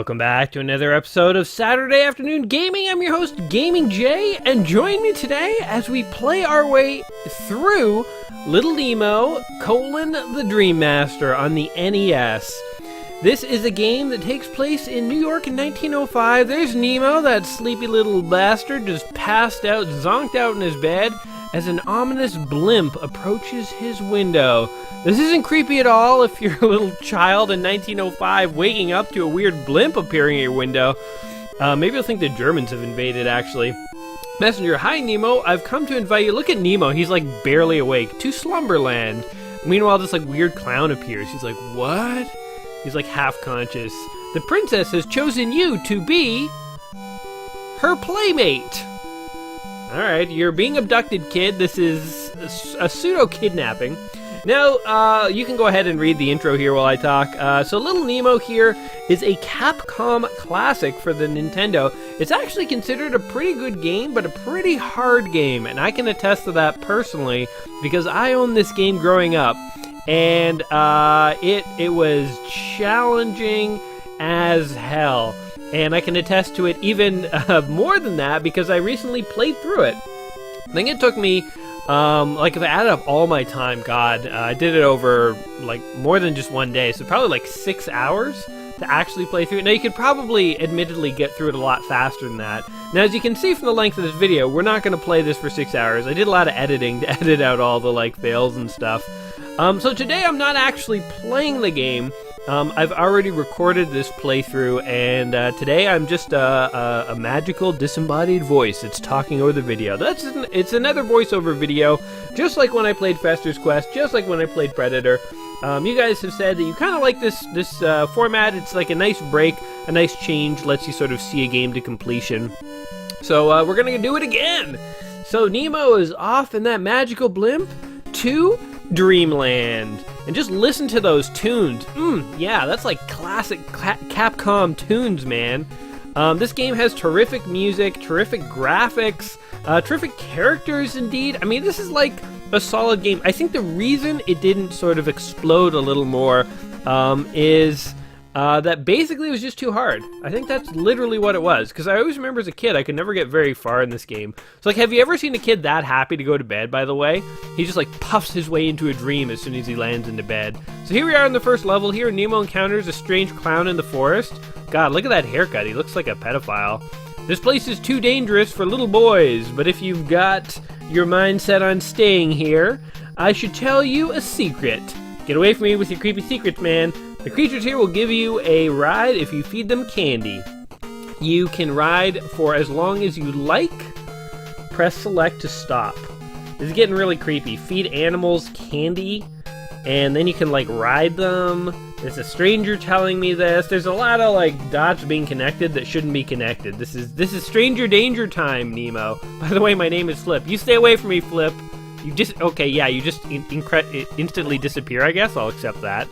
Welcome back to another episode of Saturday Afternoon Gaming. I'm your host, Gaming Jay, and join me today as we play our way through Little Nemo: The Dream Master on the NES. This is a game that takes place in New York in 1905. There's Nemo, that sleepy little bastard, just passed out, zonked out in his bed, as an ominous blimp approaches his window. This isn't creepy at all if you're a little child in 1905 waking up to a weird blimp appearing at your window. Maybe you'll think the Germans have invaded, actually. Messenger, hi Nemo, I've come to invite you. Look at Nemo, he's like barely awake, to Slumberland. Meanwhile, this like weird clown appears. He's like, what? He's like half conscious. The princess has chosen you to be her playmate. Alright, you're being abducted, kid. This is a pseudo-kidnapping. Now, you can go ahead and read the intro here while I talk. So Little Nemo here is a Capcom classic for the Nintendo. It's actually considered a pretty good game, but a pretty hard game. And I can attest to that personally, because I owned this game growing up. And it was challenging as hell. And I can attest to it even more than that because I recently played through it. I think it took me, like if I added up all my time, God, I did it over like more than just one day. So probably like 6 hours to actually play through it. Now you could probably admittedly get through it a lot faster than that. Now as you can see from the length of this video, we're not going to play this for 6 hours. I did a lot of editing to edit out all the like fails and stuff. So today I'm not actually playing the game. I've already recorded this playthrough, and today I'm just a magical disembodied voice that's talking over the video. It's another voiceover video, just like when I played Fester's Quest, just like when I played Predator. You guys have said that you kind of like this format. It's like a nice break, a nice change, lets you sort of see a game to completion. So we're gonna do it again. So Nemo is off in that magical blimp to Dreamland. And just listen to those tunes. Yeah, that's like classic Capcom tunes, man. This game has terrific music, terrific graphics, terrific characters indeed. I mean, this is like a solid game. I think the reason it didn't sort of explode a little more is that basically it was just too hard. I think that's literally what it was. Because I always remember as a kid, I could never get very far in this game. So like, have you ever seen a kid that happy to go to bed, by the way? He just like puffs his way into a dream as soon as he lands into bed. So here we are in the first level. Here Nemo encounters a strange clown in the forest. God, look at that haircut. He looks like a pedophile. This place is too dangerous for little boys, but if you've got your mind set on staying here, I should tell you a secret. Get away from me with your creepy secrets, man. The creatures here will give you a ride if you feed them candy. You can ride for as long as you like. Press select to stop. This is getting really creepy. Feed animals candy, and then you can like ride them. There's a stranger telling me this. There's a lot of like dots being connected that shouldn't be connected. This is stranger danger time, Nemo. By the way, my name is Flip. You stay away from me, Flip. You just instantly disappear, I guess. I'll accept that.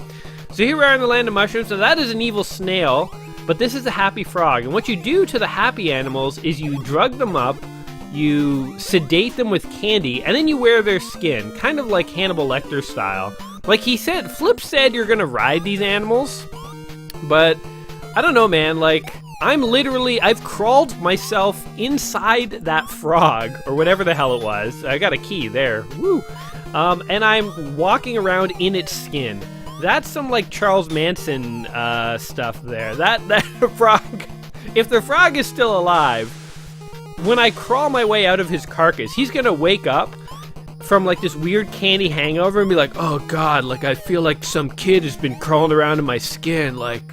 So here we are in the land of mushrooms. So that is an evil snail, but this is a happy frog. And what you do to the happy animals is you drug them up, you sedate them with candy, and then you wear their skin, kind of like Hannibal Lecter style. Like he said, Flip said you're gonna ride these animals, but I don't know, man. Like I've crawled myself inside that frog, or whatever the hell it was. I got a key there, woo. And I'm walking around in its skin. That's some like Charles Manson stuff there. That frog, if the frog is still alive, when I crawl my way out of his carcass, he's gonna wake up from like this weird candy hangover and be like, oh God, like I feel like some kid has been crawling around in my skin. Like,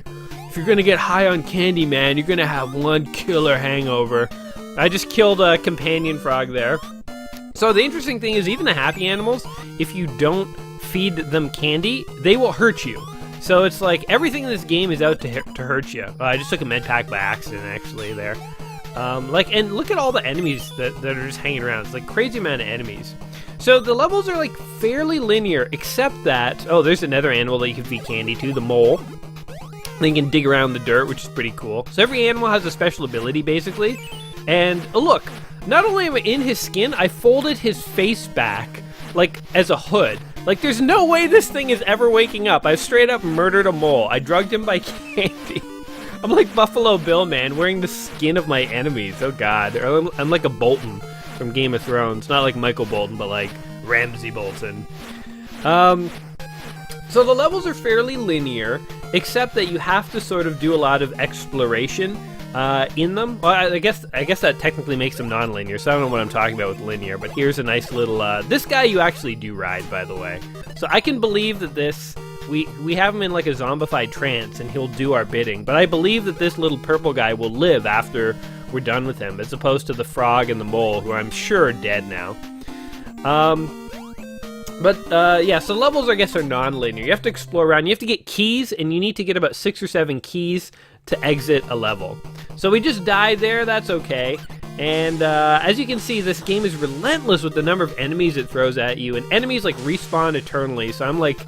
if you're gonna get high on candy, man, you're gonna have one killer hangover. I just killed a companion frog there. So the interesting thing is, even the happy animals, if you don't feed them candy, they will hurt you. So it's like everything in this game is out to hurt you. I just took a med pack by accident, actually, there. And look at all the enemies that are just hanging around. It's like crazy amount of enemies. So the levels are like fairly linear, except that, oh, there's another animal that you can feed candy to, the mole. Then you can dig around the dirt, which is pretty cool. So every animal has a special ability, basically. And look, not only am I in his skin, I folded his face back, like as a hood. Like, there's no way this thing is ever waking up. I've straight up murdered a mole. I drugged him by candy. I'm like Buffalo Bill, man, wearing the skin of my enemies. Oh god. I'm like a Bolton from Game of Thrones. Not like Michael Bolton, but like Ramsay Bolton. So the levels are fairly linear, except that you have to sort of do a lot of exploration in them. Well, I guess that technically makes them non-linear, so I don't know what I'm talking about with linear, but here's a nice little, this guy you actually do ride, by the way. So I can believe that this, we have him in like a zombified trance, and he'll do our bidding, but I believe that this little purple guy will live after we're done with him, as opposed to the frog and the mole, who I'm sure are dead now. Yeah, so levels, I guess, are non-linear. You have to explore around. You have to get keys, and you need to get about 6 or 7 keys to exit a level. So we just died there. That's okay. And as you can see, this game is relentless with the number of enemies it throws at you. And enemies, like, respawn eternally. So I'm, like,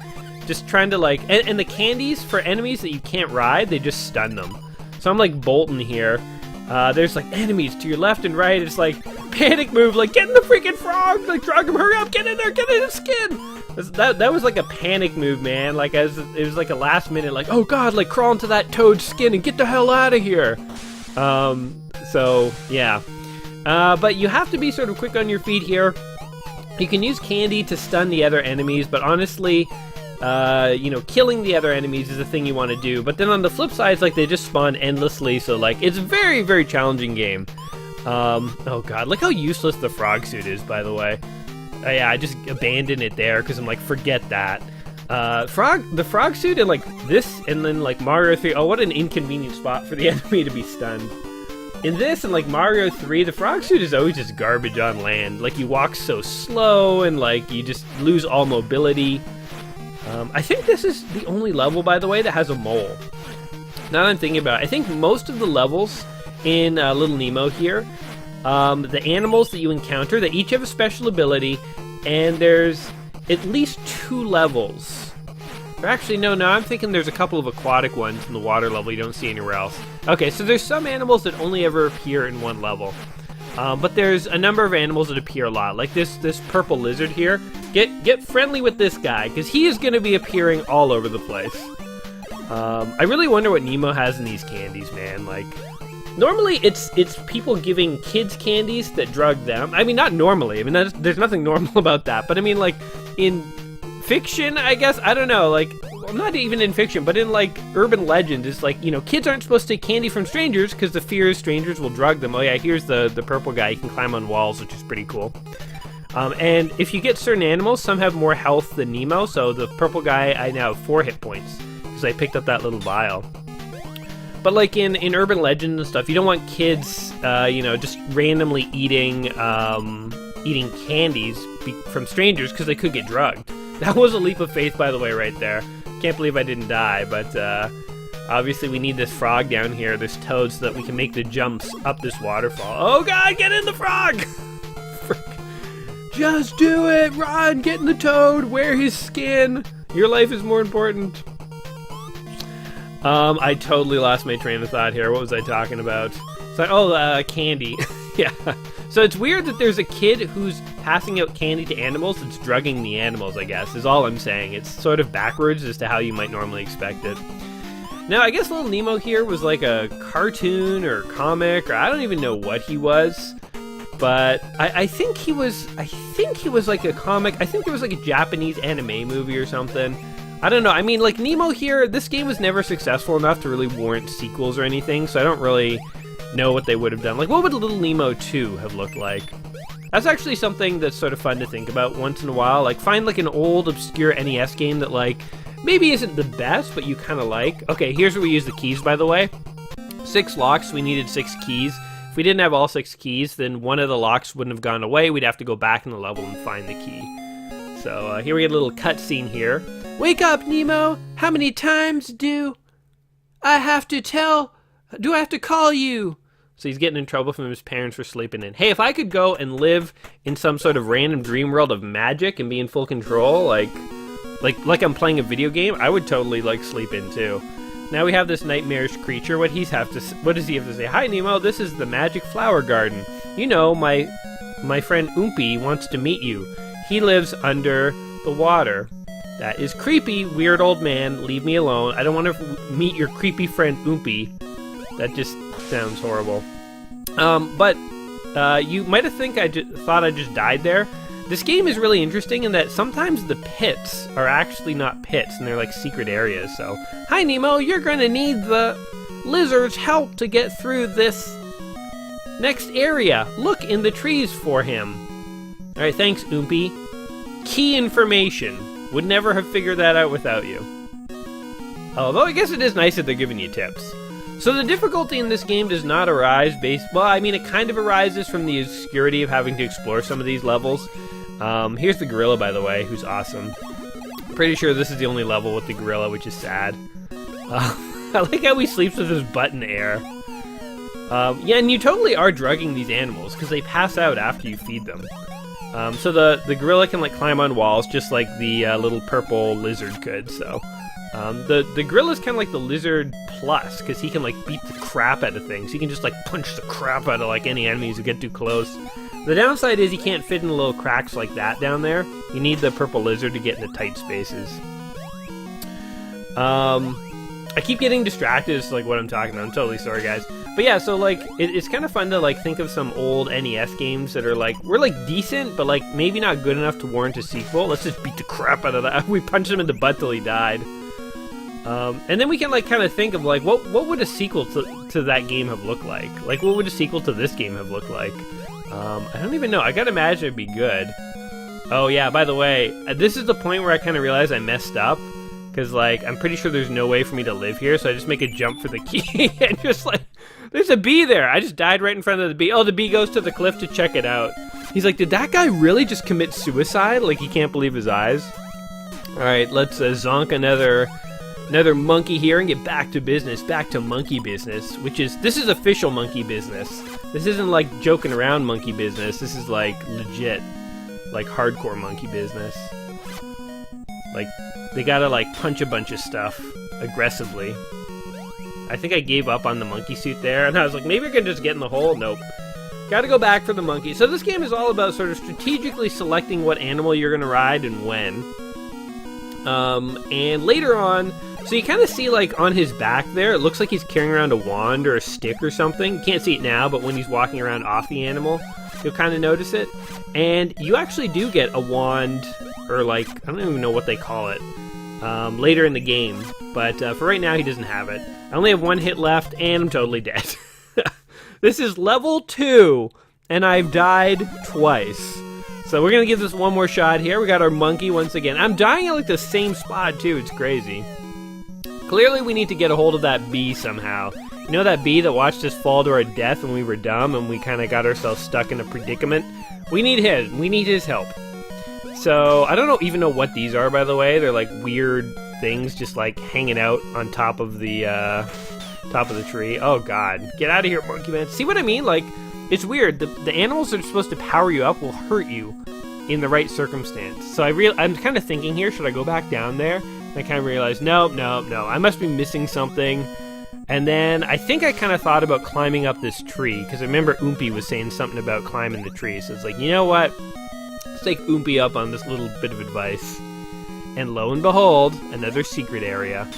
just trying to, like... And the candies for enemies that you can't ride, they just stun them. So I'm, like, Bolton here. There's, like, enemies to your left and right. It's, like, panic move, like, get in the freaking frog! Like, drag him, hurry up, get in there, get in his skin! That was, like, a panic move, man. Like, it was, like, a last minute, like, oh, God, like, crawl into that toad's skin and get the hell out of here! So, yeah. But you have to be sort of quick on your feet here. You can use candy to stun the other enemies, but honestly... you know, killing the other enemies is the thing you want to do. But then on the flip side, it's like they just spawn endlessly, so like it's a very, very challenging game. Oh god, look how useless the frog suit is, by the way. Yeah, I just abandoned it there because I'm like, forget that. The frog suit and like this, and then like Mario 3. Oh, what an inconvenient spot for the enemy to be stunned. In this and like Mario 3, the frog suit is always just garbage on land. Like you walk so slow and like you just lose all mobility. I think this is the only level, by the way, that has a mole. Now that I'm thinking about it, I think most of the levels in Little Nemo here, the animals that you encounter, they each have a special ability, and there's at least 2 levels. Or actually, no, I'm thinking there's a couple of aquatic ones in the water level you don't see anywhere else. Okay, so there's some animals that only ever appear in one level. But there's a number of animals that appear a lot, like this purple lizard here. Get friendly with this guy, because he is going to be appearing all over the place. I really wonder what Nemo has in these candies, man. Like, normally it's people giving kids candies that drug them. I mean, not normally. I mean, there's nothing normal about that. But I mean, like, in fiction, I guess, I don't know, like, well, not even in fiction, but in, like, urban legend, it's like, you know, kids aren't supposed to take candy from strangers because the fear is strangers will drug them. Oh yeah, here's the purple guy. He can climb on walls, which is pretty cool. And if you get certain animals, some have more health than Nemo, so the purple guy, I now have 4 hit points because I picked up that little vial. But like in urban legend and stuff, you don't want kids, you know, just randomly eating candies from strangers because they could get drugged. That was a leap of faith, by the way, right there. Can't believe I didn't die, but obviously we need this frog down here, this toad, so that we can make the jumps up this waterfall. Oh god, get in the frog! Frick. Just do it! Run! Get in the toad! Wear his skin! Your life is more important. I totally lost my train of thought here. What was I talking about? So, candy. Yeah. So it's weird that there's a kid who's passing out candy to animals that's drugging the animals, I guess, is all I'm saying. It's sort of backwards as to how you might normally expect it. Now, I guess Little Nemo here was like a cartoon or comic, or I don't even know what he was. But I think he was like a comic. I think there was like a Japanese anime movie or something. I don't know. I mean, like Nemo here, this game was never successful enough to really warrant sequels or anything, so I don't really know what they would have done. Like, what would Little Nemo 2 have looked like? That's actually something that's sort of fun to think about once in a while. Like, find like an old, obscure NES game that like maybe isn't the best, but you kind of like. Okay, here's where we use the keys, by the way. 6 locks, we needed 6 keys. If we didn't have all 6 keys, then one of the locks wouldn't have gone away. We'd have to go back in the level and find the key. So here we get a little cutscene here. Wake up, Nemo! How many times do I have to call you? So he's getting in trouble from his parents for sleeping in. Hey, if I could go and live in some sort of random dream world of magic and be in full control, like I'm playing a video game, I would totally like sleep in too. Now we have this nightmarish creature. What does he have to say? Hi, Nemo. This is the magic flower garden. You know, my friend Oompy wants to meet you. He lives under the water. That is creepy, weird old man. Leave me alone. I don't want to meet your creepy friend Oompy. That just sounds horrible. But you might have thought I just died there. This game is really interesting in that sometimes the pits are actually not pits, and they're like secret areas. So, hi Nemo, you're gonna need the lizard's help to get through this next area. Look in the trees for him. Alright, thanks, Oompy. Key information. Would never have figured that out without you. Although I guess it is nice that they're giving you tips. So the difficulty in this game does not arise well, I mean, it kind of arises from the obscurity of having to explore some of these levels. Here's the gorilla, by the way, who's awesome. Pretty sure this is the only level with the gorilla, which is sad. I like how he sleeps with his butt in the air. Yeah, and you totally are drugging these animals, because they pass out after you feed them. So the gorilla can, like, climb on walls, just like the little purple lizard could, so... the gorilla's kind of like the lizard plus, because he can, like, beat the crap out of things. He can just, like, punch the crap out of, like, any enemies who get too close. The downside is he can't fit in little cracks like that down there. You need the purple lizard to get into tight spaces. I keep getting distracted as to, like, what I'm talking about. I'm totally sorry, guys. But yeah, so, like, it's kind of fun to, like, think of some old NES games that are, like, we're, like, decent, but, like, maybe not good enough to warrant a sequel. Let's just beat the crap out of that. We punched him in the butt till he died. And then we can, like, kind of think of, like, what would a sequel to that game have looked like? Like, what would a sequel to this game have looked like? I don't even know. I gotta imagine it'd be good. Oh, yeah, by the way, this is the point where I kind of realized I messed up. Because, like, I'm pretty sure there's no way for me to live here, so I just make a jump for the key, and just, like, there's a bee there! I just died right in front of the bee. Oh, the bee goes to the cliff to check it out. He's like, did that guy really just commit suicide? Like, he can't believe his eyes. Alright, let's zonk another monkey here and get back to business, back to monkey business, this is official monkey business. This isn't, like, joking around monkey business. This is, like, legit, like, hardcore monkey business. Like, they gotta, like, punch a bunch of stuff aggressively. I think I gave up on the monkey suit there, and I was like, maybe I can just get in the hole. Nope. Gotta go back for the monkey. So this game is all about sort of strategically selecting what animal you're gonna ride and when. And later on, so you kind of see, like, on his back there, it looks like he's carrying around a wand or a stick or something. You can't see it now, but when he's walking around off the animal, you'll kind of notice it. And you actually do get a wand, or, like, I don't even know what they call it, later in the game. But for right now, he doesn't have it. I only have one hit left, and I'm totally dead. This is level 2, and I've died twice. So we're going to give this one more shot here. We got our monkey once again. I'm dying at, like, the same spot, too. It's crazy. Clearly, we need to get a hold of that bee somehow. You know that bee that watched us fall to our death when we were dumb and we kind of got ourselves stuck in a predicament? We need him. We need his help. So, I don't even know what these are, by the way. They're, like, weird things just, like, hanging out on top of the tree. Oh, God. Get out of here, monkey man. See what I mean? Like, it's weird. The animals that are supposed to power you up will hurt you in the right circumstance. So I'm kind of thinking here, should I go back down there? And I kind of realized, no. I must be missing something. And then I think I kind of thought about climbing up this tree, because I remember Oompy was saying something about climbing the tree. So it's like, you know what? Let's take Oompy up on this little bit of advice. And lo and behold, another secret area.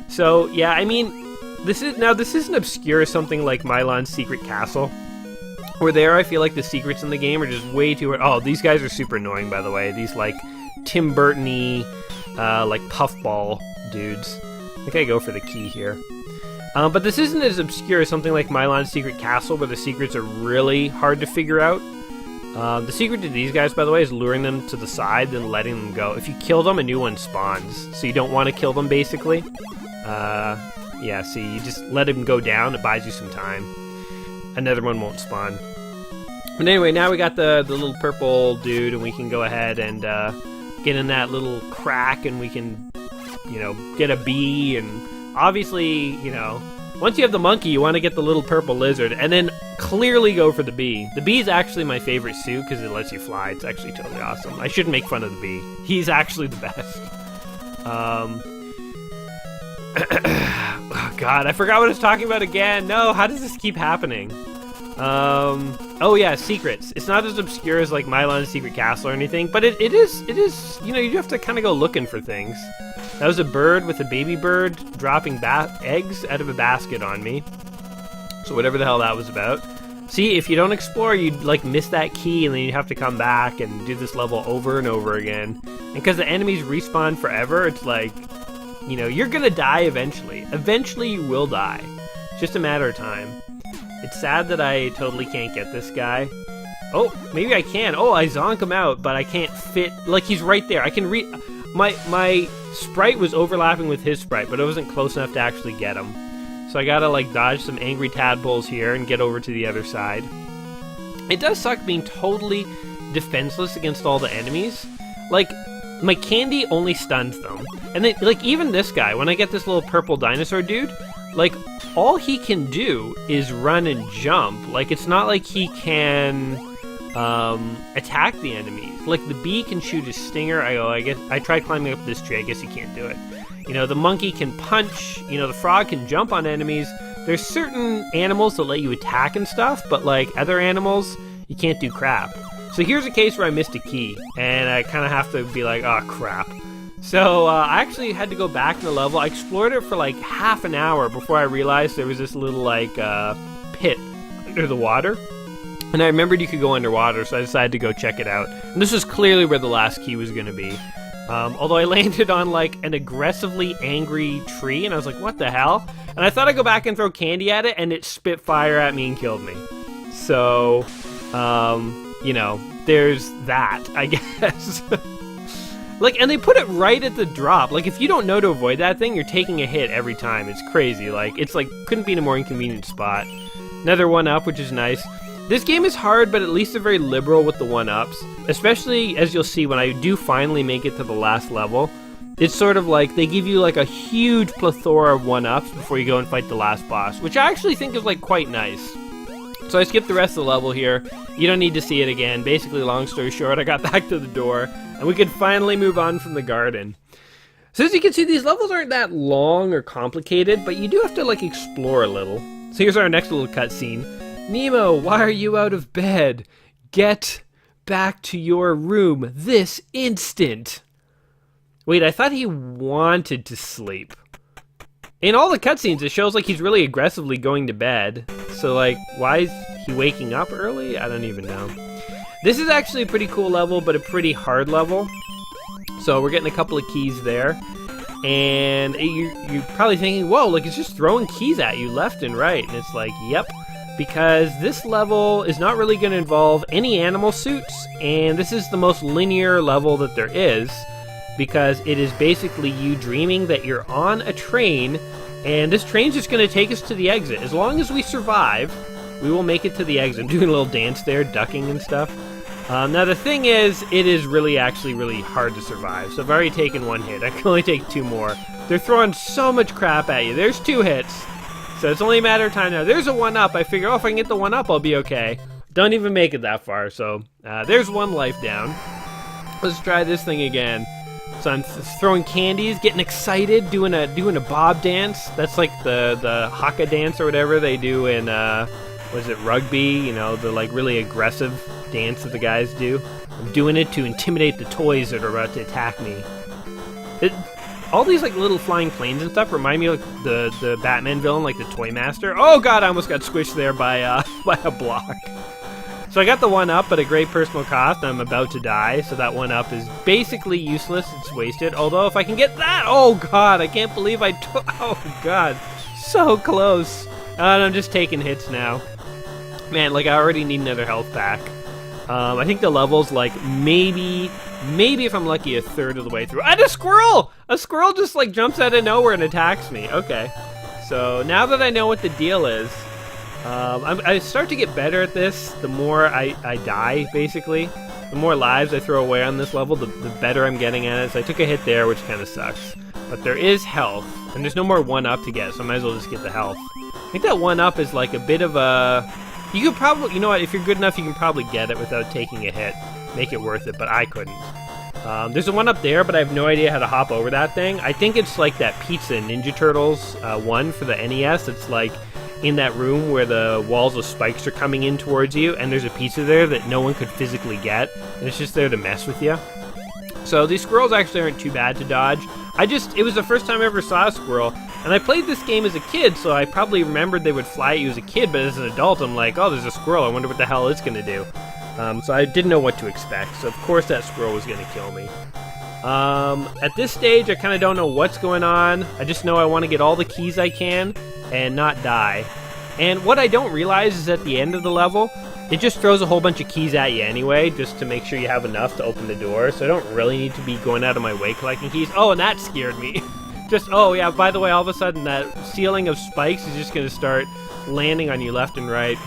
So, yeah, I mean, this isn't obscure as something like Mylon's Secret Castle. Where there, I feel like the secrets in the game are just way too... Oh, these guys are super annoying, by the way. These, like, Tim Burton-y, like, puffball dudes. I think I go for the key here. But this isn't as obscure as something like Mylon's Secret Castle, where the secrets are really hard to figure out. The secret to these guys, by the way, is luring them to the side, then letting them go. If you kill them, a new one spawns. So you don't want to kill them, basically. Yeah, see, you just let them go down. It buys you some time. Another one won't spawn. But anyway, now we got the little purple dude, and we can go ahead and get in that little crack, and we can, you know, get a bee. And obviously, you know, once you have the monkey, you want to get the little purple lizard, and then clearly go for the bee. The bee is actually my favorite suit because it lets you fly. It's actually totally awesome. I shouldn't make fun of the bee. He's actually the best. Oh God, I forgot what I was talking about again. No, how does this keep happening? Oh yeah, secrets. It's not as obscure as like Mylon's Secret Castle or anything, but it is, you know, you have to kind of go looking for things. That was a bird with a baby bird dropping eggs out of a basket on me. So whatever the hell that was about. See, if you don't explore, you'd like miss that key, and then you'd have to come back and do this level over and over again. And because the enemies respawn forever, it's like, you know, you're gonna die eventually. Eventually you will die. It's just a matter of time. It's sad that I totally can't get this guy. Oh, maybe I can. Oh, I zonk him out, but I can't fit. Like, he's right there. I can read. My sprite was overlapping with his sprite, but I wasn't close enough to actually get him. So I gotta, like, dodge some angry tadpoles here and get over to the other side. It does suck being totally defenseless against all the enemies. Like, my candy only stuns them. And then, like, even this guy, when I get this little purple dinosaur dude, like, all he can do is run and jump. Like, it's not like he can attack the enemies. Like, the bee can shoot his stinger. I guess I tried climbing up this tree. I guess he can't do it. You know, the monkey can punch. You know, the frog can jump on enemies. There's certain animals that let you attack and stuff, but like other animals, you can't do crap. So here's a case where I missed a key, and I kind of have to be like, oh crap. So I actually had to go back in the level. I explored it for like half an hour before I realized there was this little like pit under the water. And I remembered you could go underwater, so I decided to go check it out. And this was clearly where the last key was going to be. Although I landed on like an aggressively angry tree, and I was like, what the hell? And I thought I'd go back and throw candy at it, and it spit fire at me and killed me. So, you know, there's that, I guess. Like, and they put it right at the drop. Like, if you don't know to avoid that thing, you're taking a hit every time. It's crazy. Like, it's like, couldn't be in a more inconvenient spot. Another one-up, which is nice. This game is hard, but at least they're very liberal with the one-ups. Especially, as you'll see, when I do finally make it to the last level. It's sort of like, they give you like a huge plethora of one-ups before you go and fight the last boss. Which I actually think is like quite nice. So I skipped the rest of the level here. You don't need to see it again. Basically, long story short, I got back to the door, and we could finally move on from the garden. So as you can see, these levels aren't that long or complicated, but you do have to like explore a little. So here's our next little cutscene. Nemo, why are you out of bed? Get back to your room this instant. Wait, I thought he wanted to sleep. In all the cutscenes, it shows like he's really aggressively going to bed. So like, why is he waking up early? I don't even know. This is actually a pretty cool level, but a pretty hard level. So we're getting a couple of keys there. And you're probably thinking, whoa, like it's just throwing keys at you left and right. And it's like, yep. Because this level is not really going to involve any animal suits, and this is the most linear level that there is, because it is basically you dreaming that you're on a train, and this train's just going to take us to the exit. As long as we survive, we will make it to the exit. I'm doing a little dance there, ducking and stuff. Now the thing is, it is actually really hard to survive, so I've already taken one hit. I can only take two more. They're throwing so much crap at you. There's 2 hits. So it's only a matter of time now. There's a 1-up. I figure, oh, if I can get the 1-up, I'll be okay. Don't even make it that far. So there's 1 life down. Let's try this thing again. So I'm throwing candies, getting excited, doing a bob dance. That's like the haka dance or whatever they do in was it rugby? You know, the like really aggressive dance that the guys do. I'm doing it to intimidate the toys that are about to attack me. All these like little flying planes and stuff remind me of like, the Batman villain, like the Toy Master. Oh god, I almost got squished there by a block. So I got the 1-up at a great personal cost. I'm about to die, so that 1-up is basically useless. It's wasted. Although if I can get that, oh god, I can't believe oh god, so close. And I'm just taking hits now. Man, like I already need another health pack. I think the level's like maybe if I'm lucky, a third of the way through. And a squirrel! A squirrel just like jumps out of nowhere and attacks me. Okay. So now that I know what the deal is, I start to get better at this. The more I die, basically. The more lives I throw away on this level, the better I'm getting at it. So I took a hit there, which kind of sucks. But there is health, and there's no more 1-up to get, so I might as well just get the health. I think that 1-up is like a bit of a... You could probably, you know what, if you're good enough, you can probably get it without taking a hit. Make it worth it, but I couldn't. There's a 1-up there, but I have no idea how to hop over that thing. I think it's like that Pizza Ninja Turtles one for the NES. It's like in that room where the walls of spikes are coming in towards you, and there's a pizza there that no one could physically get, and it's just there to mess with you. So these squirrels actually aren't too bad to dodge. It was the first time I ever saw a squirrel, And I played this game as a kid, so I probably remembered they would fly at you as a kid, but as an adult, I'm like, oh, there's a squirrel. I wonder what the hell it's going to do. So I didn't know what to expect. So, of course, that squirrel was going to kill me. At this stage, I kind of don't know what's going on. I just know I want to get all the keys I can and not die. And what I don't realize is at the end of the level, it just throws a whole bunch of keys at you anyway, just to make sure you have enough to open the door. So I don't really need to be going out of my way collecting keys. Oh, and that scared me. Just, oh yeah, by the way, all of a sudden that ceiling of spikes is just going to start landing on you left and right.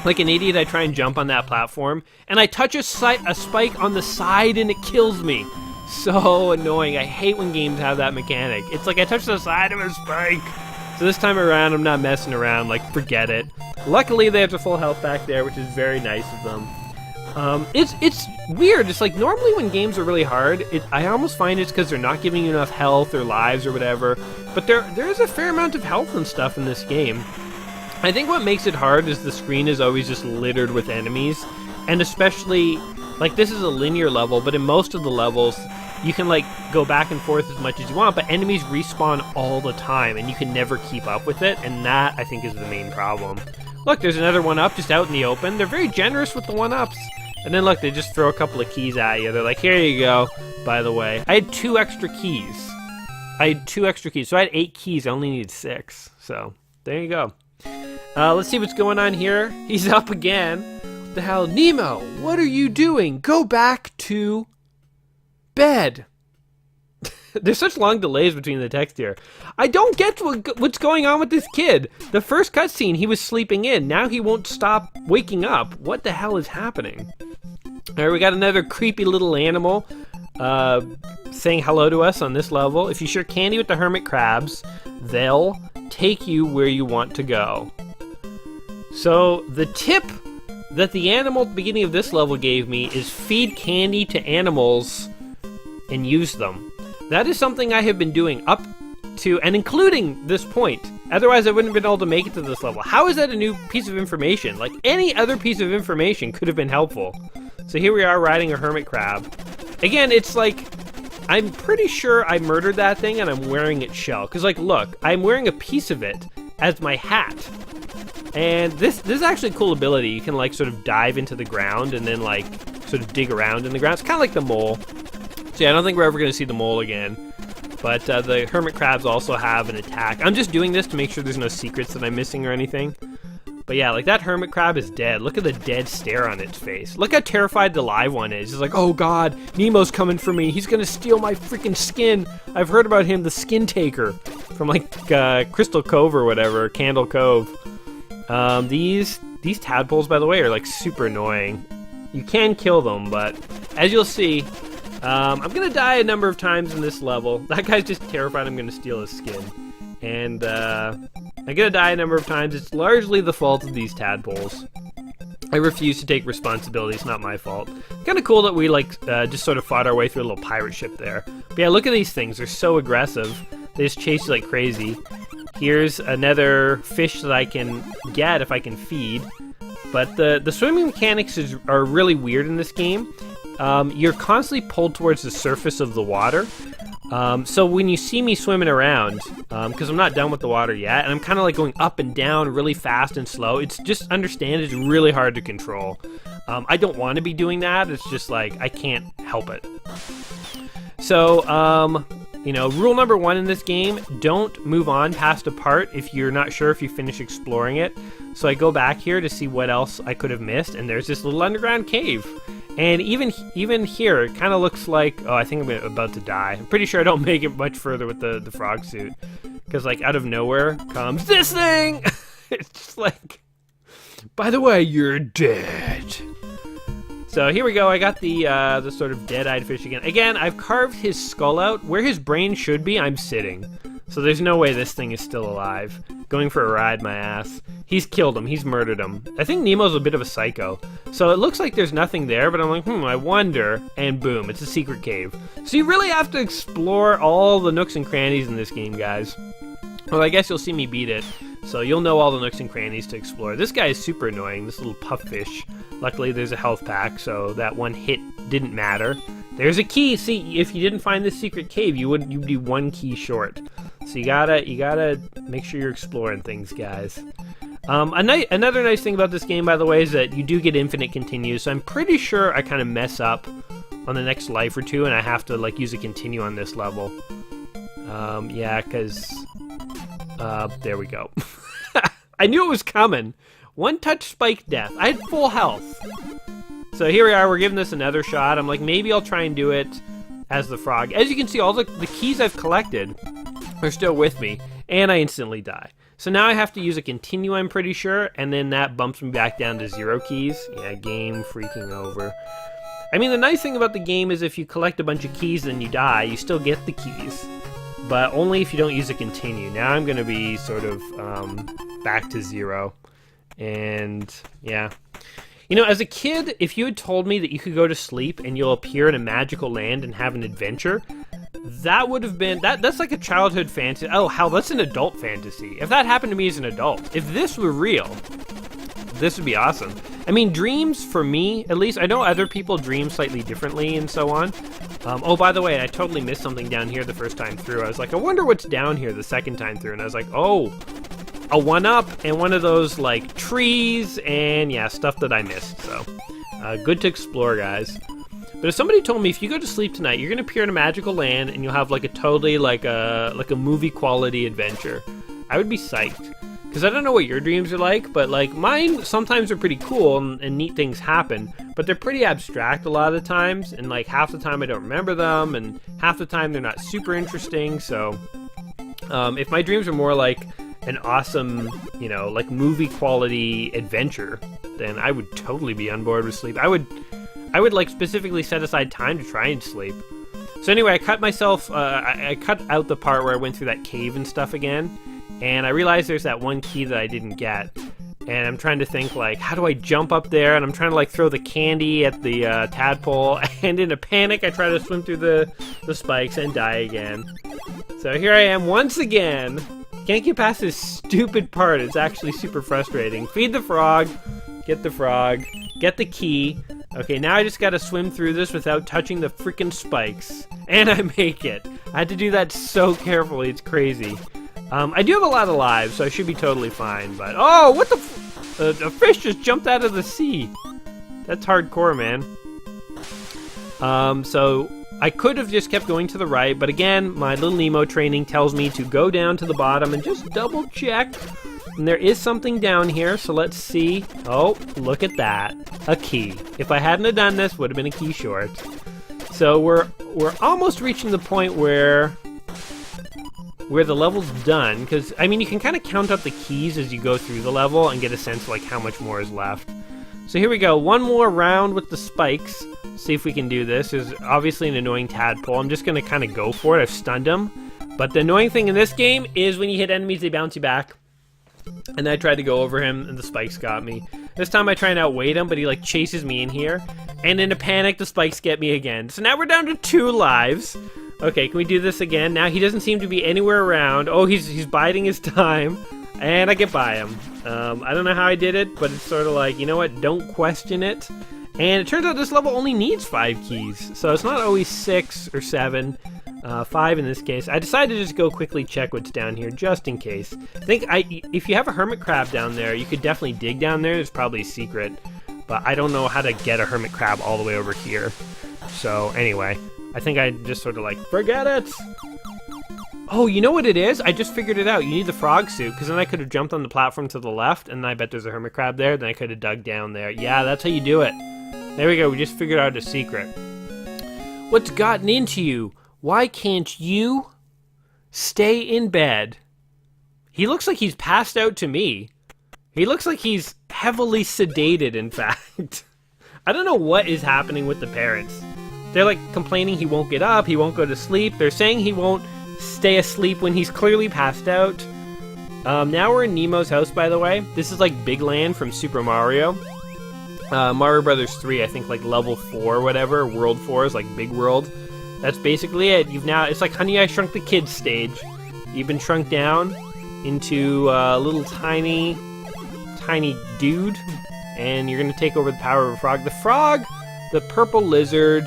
Like an idiot, I try and jump on that platform, and I touch a spike on the side and it kills me. So annoying. I hate when games have that mechanic. It's like I touched the side of a spike. So this time around, I'm not messing around, like, forget it. Luckily, they have the full health back there, which is very nice of them. It's weird. It's like normally when games are really hard, I almost find it's because they're not giving you enough health or lives or whatever. But there is a fair amount of health and stuff in this game. I think what makes it hard is the screen is always just littered with enemies. And especially, like, this is a linear level, but in most of the levels, you can, like, go back and forth as much as you want, but enemies respawn all the time, and you can never keep up with it, and that, I think, is the main problem. Look, there's another one-up just out in the open. They're very generous with the one-ups. And then, look, they just throw a couple of keys at you. They're like, here you go, by the way. I had 2 extra keys. So I had 8 keys. I only needed 6. So, there you go. Let's see what's going on here. He's up again. What the hell? Nemo, what are you doing? Go back to bed. There's such long delays between the text here. I don't get what's going on with this kid. The first cutscene, he was sleeping in. Now he won't stop waking up. What the hell is happening? All right, we got another creepy little animal saying hello to us on this level. If you share candy with the hermit crabs, they'll take you where you want to go. So the tip that the animal at the beginning of this level gave me is feed candy to animals and use them. That is something I have been doing up to and including this point. Otherwise, I wouldn't have been able to make it to this level. How is that a new piece of information? Like, any other piece of information could have been helpful. So here we are riding a hermit crab. Again, it's like, I'm pretty sure I murdered that thing and I'm wearing its shell. Because, like, look, I'm wearing a piece of it as my hat. And this is actually a cool ability. You can, like, sort of dive into the ground and then, like, sort of dig around in the ground. It's kind of like the mole. So yeah, I don't think we're ever going to see the mole again. But the hermit crabs also have an attack. I'm just doing this to make sure there's no secrets that I'm missing or anything. But yeah, like that hermit crab is dead. Look at the dead stare on its face. Look how terrified the live one is. It's like, oh god, Nemo's coming for me. He's going to steal my freaking skin. I've heard about him, the skin taker. From like Crystal Cove or whatever, Candle Cove. These tadpoles, by the way, are like super annoying. You can kill them, but as you'll see, I'm going to die a number of times in this level. That guy's just terrified I'm going to steal his skin. And I'm going to die a number of times. It's largely the fault of these tadpoles. I refuse to take responsibility. It's not my fault. Kind of cool that we like just sort of fought our way through a little pirate ship there. But yeah, look at these things. They're so aggressive. They just chase you like crazy. Here's another fish that I can get if I can feed. But the swimming mechanics are really weird in this game. You're constantly pulled towards the surface of the water. So when you see me swimming around, because I'm not done with the water yet, and I'm kind of like going up and down really fast and slow, it's just, understand, it's really hard to control. I don't want to be doing that. It's just like, I can't help it. So, you know, rule number 1 in this game, don't move on past a part if you're not sure if you finish exploring it. So I go back here to see what else I could have missed, and there's this little underground cave. And even here, it kind of looks like, oh, I think I'm about to die. I'm pretty sure I don't make it much further with the frog suit. Because, like, out of nowhere comes this thing! It's just like, by the way, you're dead. So here we go. I got the sort of dead-eyed fish again. Again, I've carved his skull out. Where his brain should be, I'm sitting. So there's no way this thing is still alive. Going for a ride, my ass. He's killed him. He's murdered him. I think Nemo's a bit of a psycho. So it looks like there's nothing there, but I'm like, I wonder. And boom, it's a secret cave. So you really have to explore all the nooks and crannies in this game, guys. Well, I guess you'll see me beat it. So you'll know all the nooks and crannies to explore. This guy is super annoying, this little puffish. Luckily, there's a health pack, so that one hit didn't matter. There's a key. See, if you didn't find this secret cave, you'd be 1 key short. So you gotta make sure you're exploring things, guys. Another nice thing about this game, by the way, is that you do get infinite continues. So I'm pretty sure I kind of mess up on the next life or two, and I have to like use a continue on this level. Yeah, because there we go. I knew it was coming. One touch spike death. I had full health. So here we are. We're giving this another shot. I'm like, maybe I'll try and do it as the frog. As you can see, all the keys I've collected are still with me, and I instantly die. So now I have to use a continue, I'm pretty sure, and then that bumps me back down to 0 keys. Yeah, game freaking over. I mean, the nice thing about the game is if you collect a bunch of keys and you die, you still get the keys. But only if you don't use a continue. Now I'm going to be sort of back to 0. And, yeah. You know, as a kid, if you had told me that you could go to sleep and you'll appear in a magical land and have an adventure, that would have been... That's like a childhood fantasy. Oh, hell, that's an adult fantasy. If that happened to me as an adult, if this were real, this would be awesome. I mean, dreams, for me, at least, I know other people dream slightly differently and so on. Oh, by the way, I totally missed something down here the first time through. I was like, I wonder what's down here the second time through. And I was like, oh, a 1-up and one of those, like, trees and, yeah, stuff that I missed. So, good to explore, guys. But if somebody told me, if you go to sleep tonight, you're going to appear in a magical land and you'll have, like, a totally, like a movie-quality adventure, I would be psyched. Because I don't know what your dreams are like, but, like, mine sometimes are pretty cool and neat things happen, but they're pretty abstract a lot of the times, and, like, half the time I don't remember them, and half the time they're not super interesting, so if my dreams are more like an awesome, you know, like, movie-quality adventure, then I would totally be on board with sleep. I would, like, specifically set aside time to try and sleep. So anyway, I cut myself, I cut out the part where I went through that cave and stuff again, and I realized there's that one key that I didn't get. And I'm trying to think, like, how do I jump up there? And I'm trying to, like, throw the candy at the tadpole. And in a panic, I try to swim through the spikes and die again. So here I am once again. Can't get past this stupid part. It's actually super frustrating. Feed the frog. Get the frog. Get the key. Okay, now I just gotta swim through this without touching the freaking spikes. And I make it. I had to do that so carefully. It's crazy. I do have a lot of lives, so I should be totally fine, but... Oh, what the a fish just jumped out of the sea! That's hardcore, man. So, I could have just kept going to the right, but again, my little Nemo training tells me to go down to the bottom and just double check. And there is something down here, so let's see. Oh, look at that. A key. If I hadn't have done this, would have been a key short. So, we're almost reaching the point where the level's done, because, I mean, you can kind of count up the keys as you go through the level and get a sense of, like, how much more is left. So here we go, one more round with the spikes. See if we can do this. There's obviously an annoying tadpole. I'm just going to kind of go for it. I've stunned him. But the annoying thing in this game is when you hit enemies, they bounce you back. And I tried to go over him, and the spikes got me. This time I try and outweight him, but he, like, chases me in here. And in a panic, the spikes get me again. So now we're down to 2 lives. Okay, can we do this again? Now he doesn't seem to be anywhere around. Oh, he's biding his time. And I get by him. I don't know how I did it, but it's sort of like, you know what? Don't question it. And it turns out this level only needs 5 keys. So it's not always 6 or 7. 5 in this case. I decided to just go quickly check what's down here, just in case. I think if you have a hermit crab down there, you could definitely dig down there. There's probably a secret. But I don't know how to get a hermit crab all the way over here. So anyway, I think I just sort of like, forget it! Oh, you know what it is? I just figured it out. You need the frog suit, because then I could have jumped on the platform to the left, and I bet there's a hermit crab there, then I could have dug down there. Yeah, that's how you do it. There we go, we just figured out a secret. What's gotten into you? Why can't you stay in bed? He looks like he's passed out to me. He looks like he's heavily sedated, in fact. I don't know what is happening with the parents. They're like complaining he won't get up, he won't go to sleep. They're saying he won't stay asleep when he's clearly passed out. Now we're in Nemo's house, by the way. This is like Big Land from Super Mario. Mario Brothers 3, I think like level 4 or whatever. World 4 is like Big World. That's basically it. It's like Honey, I Shrunk the Kids stage. You've been shrunk down into a little tiny dude, and you're gonna take over the power of a frog. The frog, the purple lizard,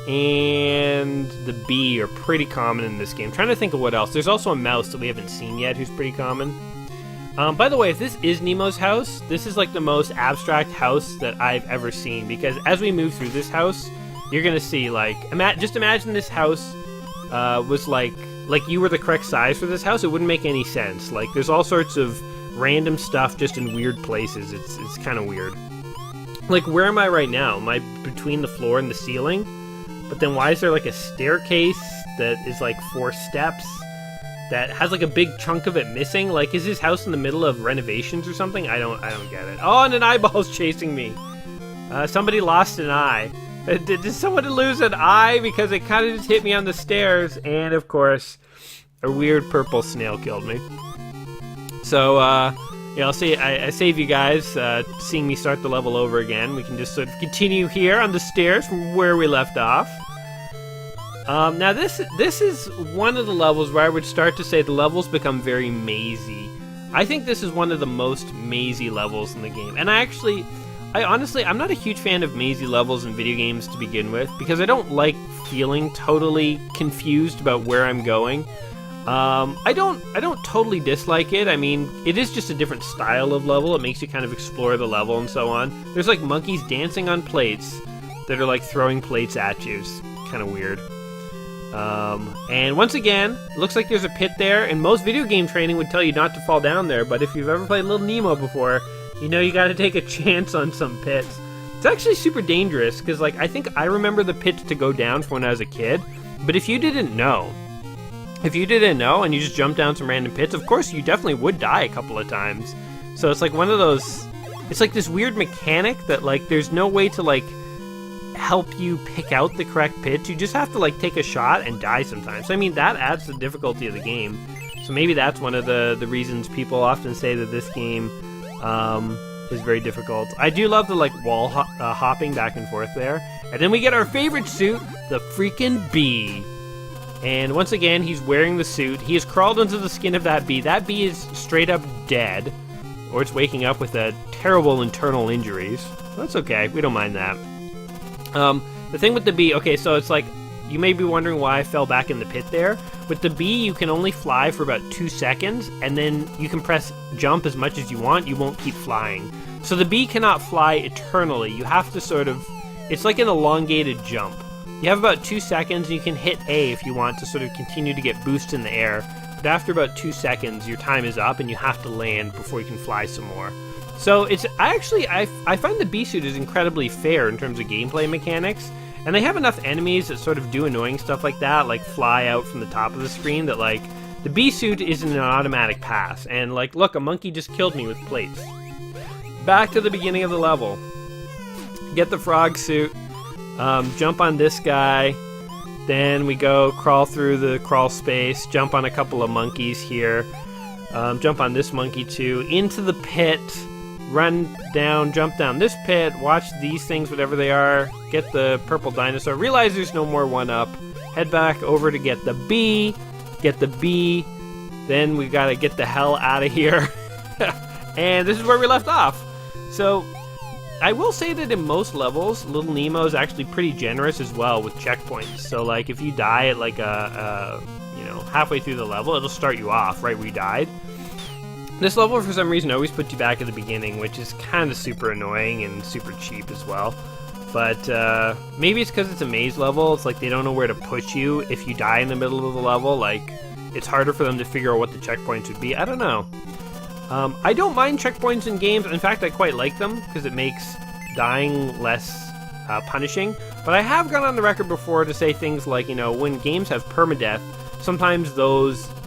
and the bee are pretty common in this game. I'm trying to think of what else. There's also a mouse that we haven't seen yet who's pretty common. By the way, if this is Nemo's house, this is like the most abstract house that I've ever seen, because as we move through this house, you're gonna see, like, just imagine this house was like you were the correct size for this house. It wouldn't make any sense. Like, there's all sorts of random stuff just in weird places. It's kind of weird. Like, where am I right now? Am I between the floor and the ceiling? But then why is there like a staircase that is like 4 steps that has like a big chunk of it missing? Like, is his house in the middle of renovations or something? I don't get it. Oh, and an eyeball's chasing me. Somebody lost an eye. Did someone lose an eye? Because it kind of just hit me on the stairs, and of course, a weird purple snail killed me. So, yeah, I'll see. I save you guys seeing me start the level over again. We can just sort of continue here on the stairs from where we left off. Now, this is one of the levels where I would start to say the levels become very mazy. I think this is one of the most mazy levels in the game, and honestly, I'm not a huge fan of mazy levels in video games to begin with, because I don't like feeling totally confused about where I'm going. I don't totally dislike it. I mean, it is just a different style of level. It makes you kind of explore the level and so on. There's like monkeys dancing on plates that are like throwing plates at you. It's kind of weird. And once again, looks like there's a pit there, and most video game training would tell you not to fall down there, but if you've ever played Little Nemo before, you know you gotta take a chance on some pits. It's actually super dangerous, because like I think I remember the pits to go down from when I was a kid, but if you didn't know and you just jumped down some random pits, of course you definitely would die a couple of times. So it's like one of those, it's like this weird mechanic that like there's no way to like help you pick out the correct pits. You just have to like take a shot and die sometimes. So I mean, that adds to the difficulty of the game. So maybe that's one of the reasons people often say that this game is very difficult. I do love the like wall hopping back and forth there. And then we get our favorite suit, the freaking bee. And once again, he's wearing the suit. He has crawled into the skin of that bee. That bee is straight up dead, or it's waking up with terrible internal injuries. That's okay. We don't mind that. The thing with the bee, okay, so it's like, you may be wondering why I fell back in the pit there. With the bee, you can only fly for about 2 seconds, and then you can press jump as much as you want. You won't keep flying. So the bee cannot fly eternally. You have to sort of, it's like an elongated jump. You have about 2 seconds, and you can hit A if you want to sort of continue to get boost in the air. But after about 2 seconds, your time is up, and you have to land before you can fly some more. So I find the bee suit is incredibly fair in terms of gameplay mechanics, and they have enough enemies that sort of do annoying stuff like that, like fly out from the top of the screen, that like the bee suit isn't an automatic pass. And like, look, a monkey just killed me with plates. Back to the beginning of the level. Get the frog suit, jump on this guy, then we go crawl through the crawl space, jump on a couple of monkeys here, jump on this monkey too, into the pit. Run down, jump down this pit, watch these things, whatever they are, get the purple dinosaur, realize there's no more 1-up, head back over to get the bee, then we gotta get the hell out of here. And this is where we left off. So, I will say that in most levels, Little Nemo is actually pretty generous as well with checkpoints. So like, if you die at like halfway through the level, it'll start you off right where you died. This level, for some reason, always puts you back at the beginning, which is kind of super annoying and super cheap as well. But maybe it's because it's a maze level. It's like they don't know where to push you if you die in the middle of the level. Like, it's harder for them to figure out what the checkpoints would be. I don't know. I don't mind checkpoints in games. In fact, I quite like them because it makes dying less punishing. But I have gone on the record before to say things like, when games have permadeath, sometimes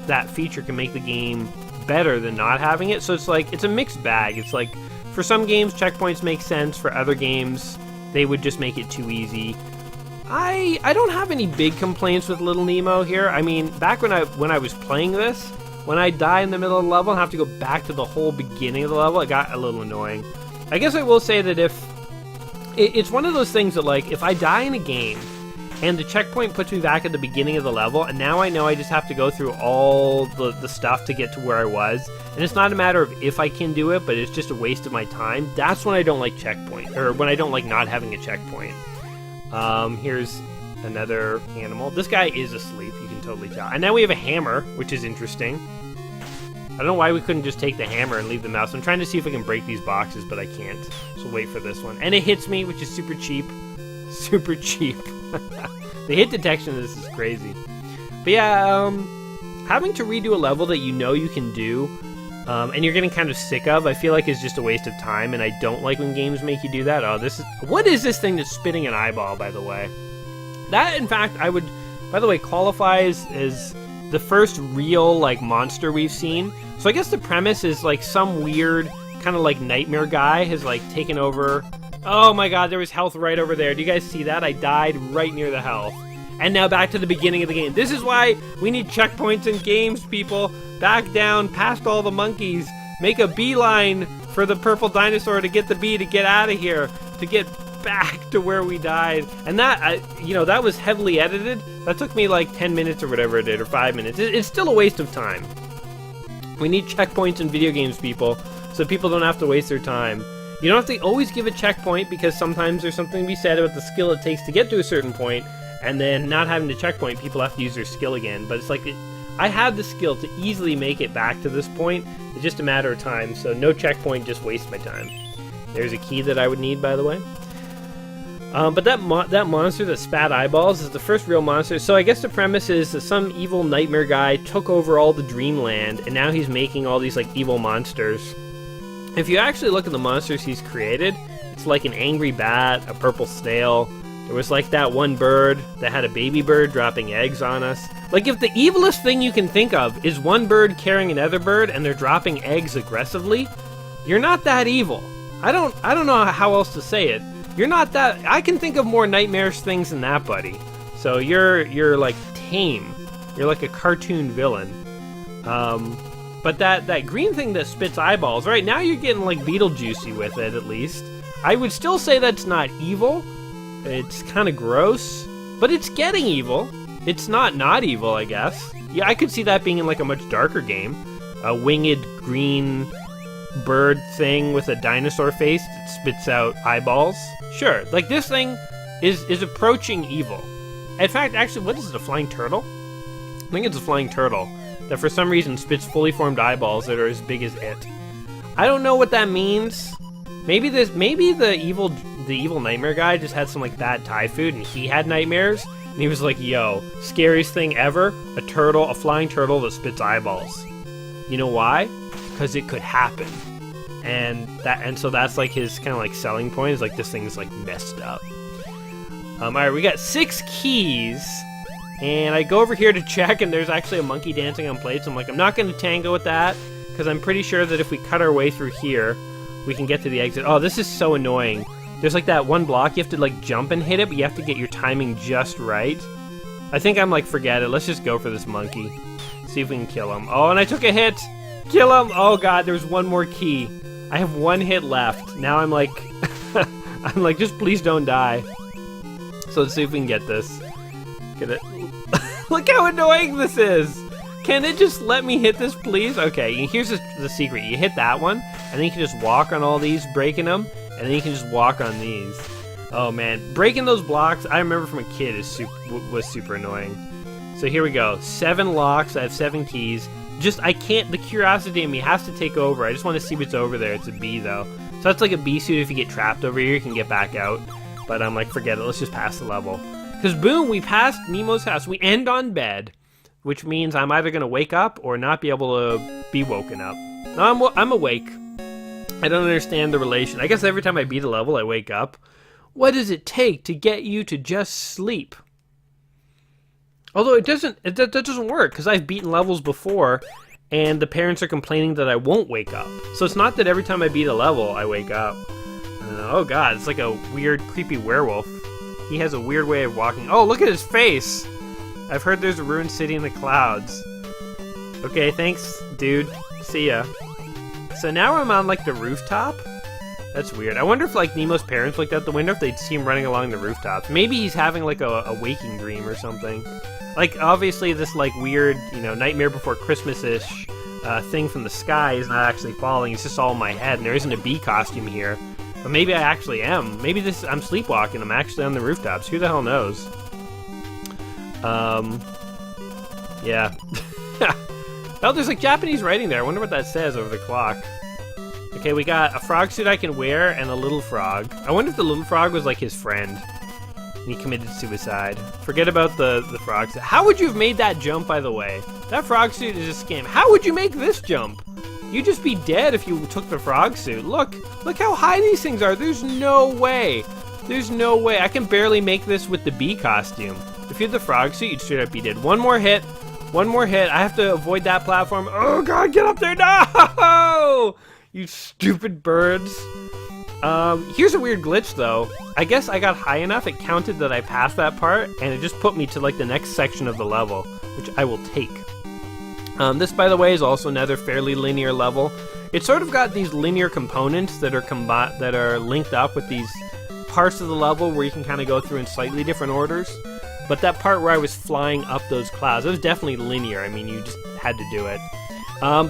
that feature can make the game better than not having it. So it's like, it's a mixed bag. It's like, for some games checkpoints make sense, for other games they would just make it too easy. I don't have any big complaints with Little Nemo here. I mean, back when I was playing this, when I die in the middle of the level and have to go back to the whole beginning of the level, it got a little annoying. I guess I will say that it's one of those things that, like, if I die in a game and the checkpoint puts me back at the beginning of the level, and now I know I just have to go through all the stuff to get to where I was, and it's not a matter of if I can do it, but it's just a waste of my time, that's when I don't like checkpoint, or when I don't like not having a checkpoint. Here's another animal. This guy is asleep, you can totally tell. And now we have a hammer, which is interesting. I don't know why we couldn't just take the hammer and leave the mouse. I'm trying to see if I can break these boxes, but I can't. So wait for this one. And it hits me, which is super cheap. Super cheap. The hit detection of this is crazy. But yeah, having to redo a level that you know you can do, and you're getting kind of sick of, I feel like is just a waste of time, and I don't like when games make you do that. Oh, this is... What is this thing that's spitting an eyeball, by the way? That, in fact, I would, by the way, qualifies as the first real, like, monster we've seen. So I guess the premise is, like, some weird, kind of, like, nightmare guy has, like, taken over... Oh my god, there was health right over there. Do you guys see that? I died right near the health. And now back to the beginning of the game. This is why we need checkpoints in games, people. Back down, past all the monkeys. Make a beeline for the purple dinosaur to get the bee to get out of here. To get back to where we died. And that, you know, that was heavily edited. That took me like 10 minutes or whatever it did, or 5 minutes. It's still a waste of time. We need checkpoints in video games, people, so people don't have to waste their time. You don't have to always give a checkpoint, because sometimes there's something to be said about the skill it takes to get to a certain point, and then not having to checkpoint, people have to use their skill again. But it's like, I had the skill to easily make it back to this point. It's just a matter of time, so no checkpoint, just waste my time. There's a key that I would need, by the way. But that monster that spat eyeballs is the first real monster. So I guess the premise is that some evil nightmare guy took over all the dreamland, and now he's making all these like evil monsters. If you actually look at the monsters he's created, it's like an angry bat, a purple snail. There was like that one bird that had a baby bird dropping eggs on us. Like, if the evilest thing you can think of is one bird carrying another bird and they're dropping eggs aggressively, you're not that evil. I don't know how else to say it. You're not that... I can think of more nightmarish things than that, buddy. So you're like tame. You're like a cartoon villain. But that green thing that spits eyeballs, right, now you're getting like Beetlejuicy with it, at least. I would still say that's not evil. It's kind of gross, but it's getting evil. It's not evil, I guess. Yeah, I could see that being in like a much darker game. A winged green bird thing with a dinosaur face that spits out eyeballs. Sure, like this thing is approaching evil. In fact, actually, what is it, a flying turtle? I think it's a flying turtle that for some reason spits fully formed eyeballs that are as big as it. I don't know what that means. Maybe the evil nightmare guy just had some like bad Thai food and he had nightmares and he was like, yo, scariest thing ever, a flying turtle that spits eyeballs. You know why? Because it could happen. And so that's like his kind of like selling point, is like this thing's like messed up. Alright, we got 6 keys. And I go over here to check, and there's actually a monkey dancing on plates. I'm like, I'm not going to tango with that, because I'm pretty sure that if we cut our way through here, we can get to the exit. Oh, this is so annoying. There's like that one block, you have to like jump and hit it, but you have to get your timing just right. I think I'm like, forget it, let's just go for this monkey. See if we can kill him. Oh, and I took a hit! Kill him! Oh god, there's one more key. I have 1 hit left. Now I'm like, I'm like, just please don't die. So let's see if we can get this. Get it. Look how annoying this is! Can it just let me hit this, please? Okay, here's the secret. You hit that one, and then you can just walk on all these, breaking them, and then you can just walk on these. Oh man, breaking those blocks, I remember from a kid, was super annoying. So here we go. 7 locks, I have 7 keys. I can't, the curiosity in me has to take over. I just want to see what's over there. It's a bee, though. So that's like a bee suit. If you get trapped over here, you can get back out. But I'm like, forget it. Let's just pass the level. Because boom, we passed Nemo's house. We end on bed, which means I'm either going to wake up or not be able to be woken up. No, I'm awake. I don't understand the relation. I guess every time I beat a level, I wake up. What does it take to get you to just sleep? Although that doesn't work, because I've beaten levels before, and the parents are complaining that I won't wake up. So it's not that every time I beat a level, I wake up. Oh god, it's like a weird, creepy werewolf. He has a weird way of walking. Oh, look at his face! I've heard there's a ruined city in the clouds. Okay, thanks, dude. See ya. So now I'm on, like, the rooftop? That's weird. I wonder if, like, Nemo's parents looked out the window, if they'd see him running along the rooftop. Maybe he's having, like, a waking dream or something. Like, obviously this, like, weird, you know, Nightmare Before Christmas-ish thing from the sky is not actually falling. It's just all in my head, and there isn't a bee costume here. But maybe I actually am. Maybe I'm sleepwalking. I'm actually on the rooftops. Who the hell knows? Yeah. Oh, there's like Japanese writing there. I wonder what that says over the clock. Okay, we got a frog suit I can wear and a little frog. I wonder if the little frog was like his friend. And he committed suicide. Forget about the frog suit. How would you have made that jump, by the way? That frog suit is a scam. How would you make this jump? You'd just be dead if you took the frog suit. Look how high these things are. There's no way. There's no way. I can barely make this with the bee costume. If you had the frog suit, you'd straight up be dead. One more hit. One more hit. I have to avoid that platform. Oh, God, get up there. No! You stupid birds. Here's a weird glitch, though. I guess I got high enough, it counted that I passed that part, and it just put me to, like, the next section of the level, which I will take. This, by the way, is also another fairly linear level. It's sort of got these linear components that are linked up with these parts of the level where you can kind of go through in slightly different orders. But that part where I was flying up those clouds, it was definitely linear. I mean, you just had to do it.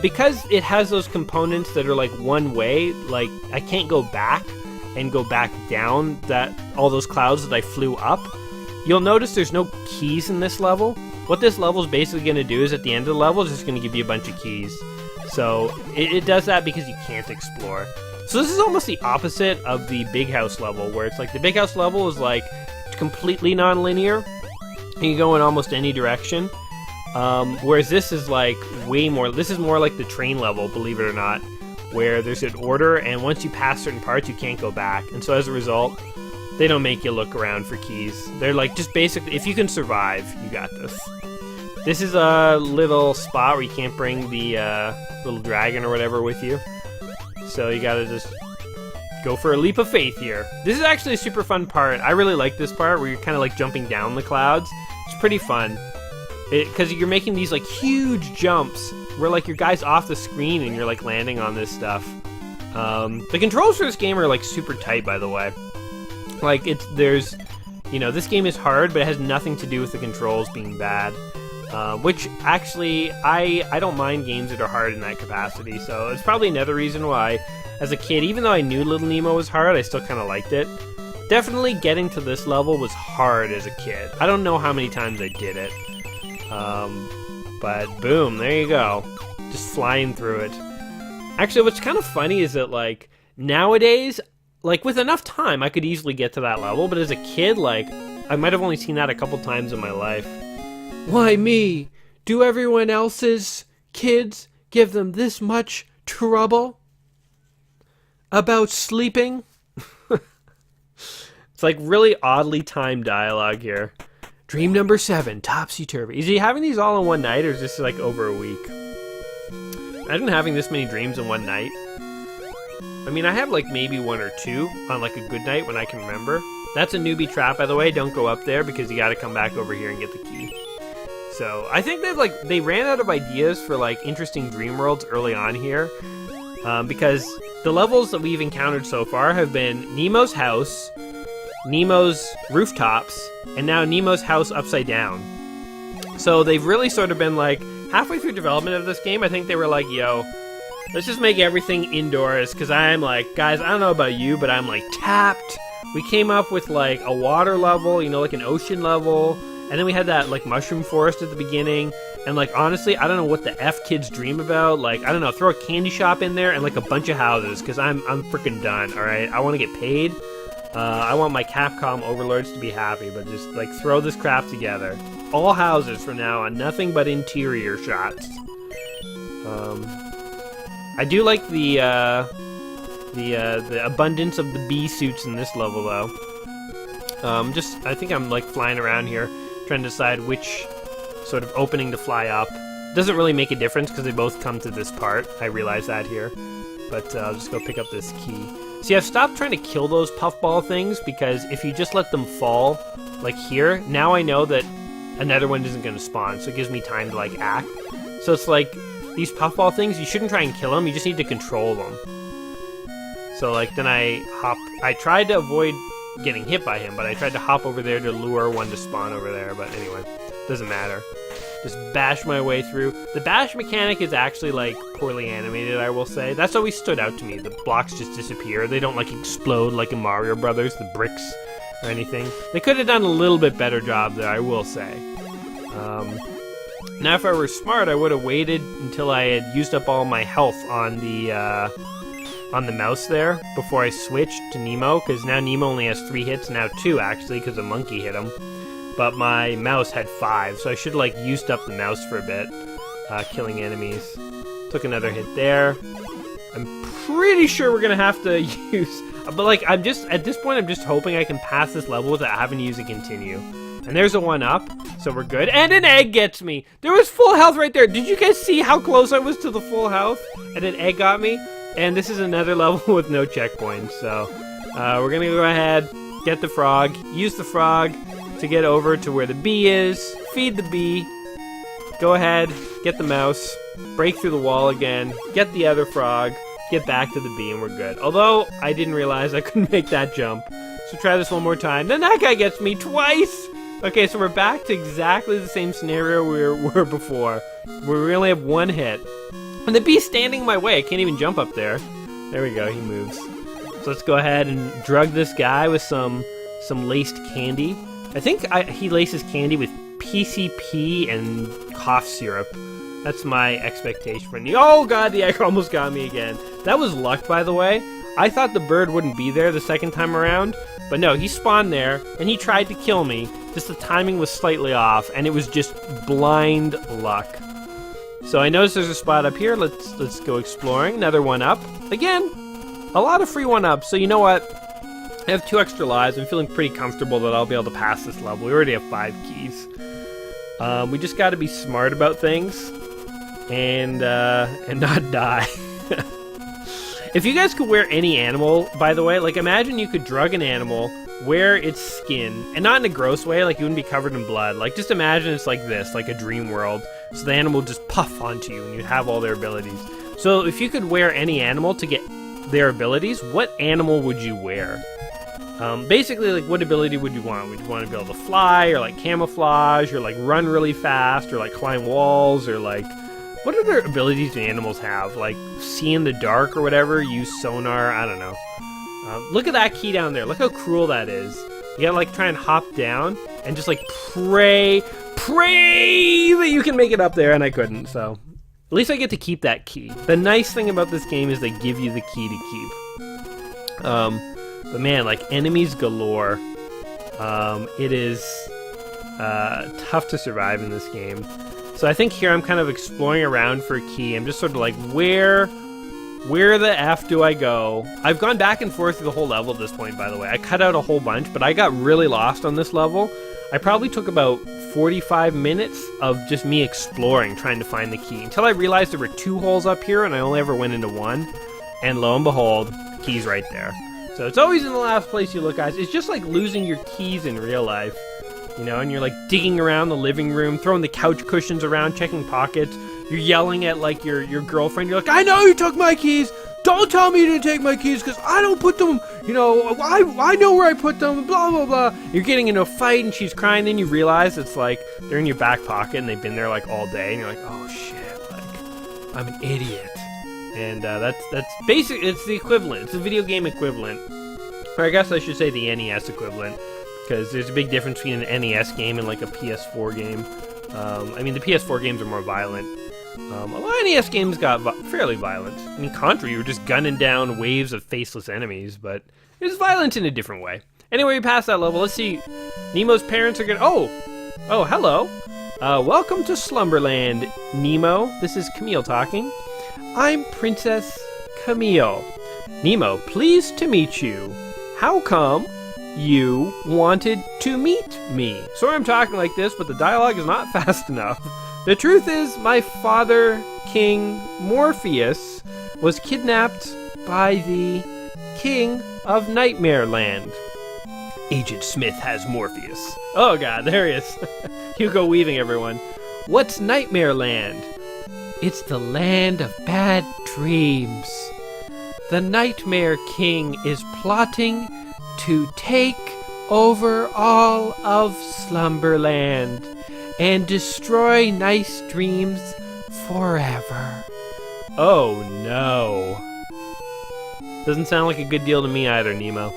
Because it has those components that are like one way, like I can't go back and go back down all those clouds that I flew up. You'll notice there's no keys in this level. What this level is basically going to do is at the end of the level, it's just going to give you a bunch of keys. So it does that because you can't explore. So this is almost the opposite of the big house level, where it's like the big house level is like completely non-linear. You can go in almost any direction. Whereas this is like way more, this is more like the train level, believe it or not, where there's an order, and once you pass certain parts, you can't go back. And so as a result, they don't make you look around for keys. They're like, just basically, if you can survive, you got this. This is a little spot where you can't bring the little dragon or whatever with you. So you gotta just go for a leap of faith here. This is actually a super fun part. I really like this part where you're kind of like jumping down the clouds. It's pretty fun. Because you're making these like huge jumps where like your guy's off the screen and you're like landing on this stuff. The controls for this game are like super tight, by the way. Like this game is hard, but it has nothing to do with the controls being bad. Which actually, I don't mind games that are hard in that capacity. So it's probably another reason why, as a kid, even though I knew Little Nemo was hard, I still kind of liked it. Definitely getting to this level was hard as a kid. I don't know how many times I did it. But boom, there you go. Just flying through it. Actually, what's kind of funny is that, like, nowadays, like, with enough time, I could easily get to that level, but as a kid, like, I might have only seen that a couple times in my life. Why me? Do everyone else's kids give them this much trouble about sleeping? It's like really oddly timed dialogue here. Dream number 7, Topsy-Turvy. Is he having these all in one night, or is this like over a week? Imagine having this many dreams in one night. I mean, I have like maybe 1 or 2 on like a good night when I can remember. That's a newbie trap, by the way. Don't go up there because you got to come back over here and get the key. So I think they ran out of ideas for like interesting dream worlds early on here, because the levels that we've encountered so far have been Nemo's house, Nemo's rooftops, and now Nemo's house upside down. So they've really sort of been like, halfway through development of this game, I think they were like, yo, let's just make everything indoors, because I'm like, guys, I don't know about you, but I'm like tapped. We came up with like a water level, like an ocean level, and then we had that like mushroom forest at the beginning, and like honestly, I don't know what the F kids dream about. Like, I don't know, throw a candy shop in there and like a bunch of houses, because I'm freaking done, alright? I want to get paid. I want my Capcom overlords to be happy, but just like throw this crap together. All houses from now on, nothing but interior shots. I do like the abundance of the bee suits in this level, though. I think I'm like flying around here, trying to decide which sort of opening to fly up. Doesn't really make a difference because they both come to this part. I realize that here, but I'll just go pick up this key. See, I've stopped trying to kill those puffball things, because if you just let them fall, like here, now I know that another one isn't going to spawn, so it gives me time to like act. So it's like, these puffball things, you shouldn't try and kill them, you just need to control them. So like, then I tried to avoid getting hit by him, but I tried to hop over there to lure one to spawn over there, but anyway, doesn't matter. Just bash my way through. The bash mechanic is actually like poorly animated, I will say. That's always stood out to me. The blocks just disappear. They don't like explode like in Mario Brothers, the bricks or anything. They could have done a little bit better job there, I will say. Now if I were smart, I would have waited until I had used up all my health on the mouse there before I switched to Nemo, because now Nemo only has 3 hits, now 2 actually, because a monkey hit him. But my mouse had 5, so I should like used up the mouse for a bit, killing enemies. Took another hit there. I'm pretty sure we're gonna have to use, but like at this point I'm just hoping I can pass this level without having to use a continue. And there's a 1-up, so we're good. And an egg gets me. There was full health right there. Did you guys see how close I was to the full health? And an egg got me. And this is another level with no checkpoints. So we're gonna go ahead, get the frog, use the frog to get over to where the bee is, feed the bee, go ahead, get the mouse, break through the wall again, get the other frog, get back to the bee, and we're good. Although I didn't realize I couldn't make that jump. So try this one more time. Then that guy gets me twice. Okay, so we're back to exactly the same scenario we were before, where we only have 1 hit. And the bee's standing in my way. I can't even jump up there. There we go, he moves. So let's go ahead and drug this guy with some laced candy. I think he laces candy with PCP and cough syrup. That's my expectation for me. Oh god, the egg almost got me again. That was luck, by the way. I thought the bird wouldn't be there the second time around, but no, he spawned there, and he tried to kill me. Just the timing was slightly off, and it was just blind luck. So I noticed there's a spot up here. Let's go exploring. Another 1-up. Again, a lot of free 1-ups, so you know what? I have 2 extra lives. I'm feeling pretty comfortable that I'll be able to pass this level. We already have 5 keys. We just got to be smart about things and not die. If you guys could wear any animal, by the way, like imagine you could drug an animal, wear its skin, and not in a gross way, like you wouldn't be covered in blood. Like just imagine it's like this, like a dream world. So the animal would just puff onto you and you'd have all their abilities. So if you could wear any animal to get their abilities, what animal would you wear? Basically, like, what ability would you want? Would you want to be able to fly, or like camouflage, or like run really fast, or like climb walls, or like what other abilities do animals have? Like see in the dark or whatever, use sonar, I don't know. Look at that key down there. Look how cruel that is. You gotta like try and hop down and just like pray that you can make it up there, and I couldn't, so at least I get to keep that key. The nice thing about this game is they give you the key to keep. But man, like enemies galore. It is tough to survive in this game. So I think here I'm kind of exploring around for a key. I'm just sort of like, where the F do I go? I've gone back and forth through the whole level at this point, by the way. I cut out a whole bunch, but I got really lost on this level. I probably took about 45 minutes of just me exploring, trying to find the key, until I realized there were 2 holes up here and I only ever went into 1. And lo and behold, the key's right there. So it's always in the last place you look, guys. It's just like losing your keys in real life. You know, and you're like digging around the living room, throwing the couch cushions around, checking pockets. You're yelling at like your girlfriend. You're like, I know you took my keys. Don't tell me you didn't take my keys because I don't put them, you know, I know where I put them, blah, blah, blah. You're getting into a fight and she's crying. Then you realize it's like they're in your back pocket and they've been there like all day. And you're like, oh shit, like I'm an idiot. And that's basically, it's the equivalent. It's the video game equivalent. Or I guess I should say the NES equivalent, because there's a big difference between an NES game and like a PS4 game. I mean, the PS4 games are more violent. A lot of NES games got fairly violent. I mean, Contra, you were just gunning down waves of faceless enemies, but it was violent in a different way. Anyway, we passed that level. Let's see. Nemo's parents are gonna... Oh, hello. Welcome to Slumberland, Nemo. This is Camille talking. I'm Princess Camille. Nemo, pleased to meet you. How come you wanted to meet me? Sorry I'm talking like this, but the dialogue is not fast enough. The truth is, my father, King Morpheus, was kidnapped by the King of Nightmare Land. Agent Smith has Morpheus. Oh god, there he is. Hugo Weaving, everyone. What's Nightmare Land? It's the land of bad dreams. The Nightmare King is plotting to take over all of Slumberland and destroy nice dreams forever. Oh no. Doesn't sound like a good deal to me either, Nemo.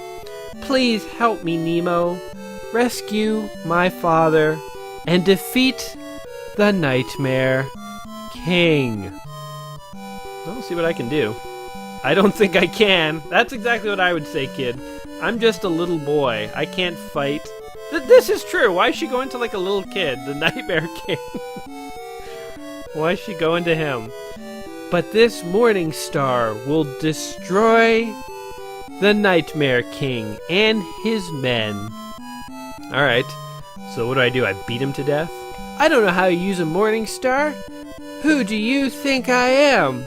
Please help me, Nemo. Rescue my father and defeat the Nightmare King. I'll see what I can do. I don't think I can. That's exactly what I would say, kid. I'm just a little boy. I can't fight. This is true. Why is she going to like a little kid, the Nightmare King? Why is she going to him? But this morning star will destroy the Nightmare King and his men. Alright, so what do? I beat him to death? I don't know how you use a morning star. Who do you think I am?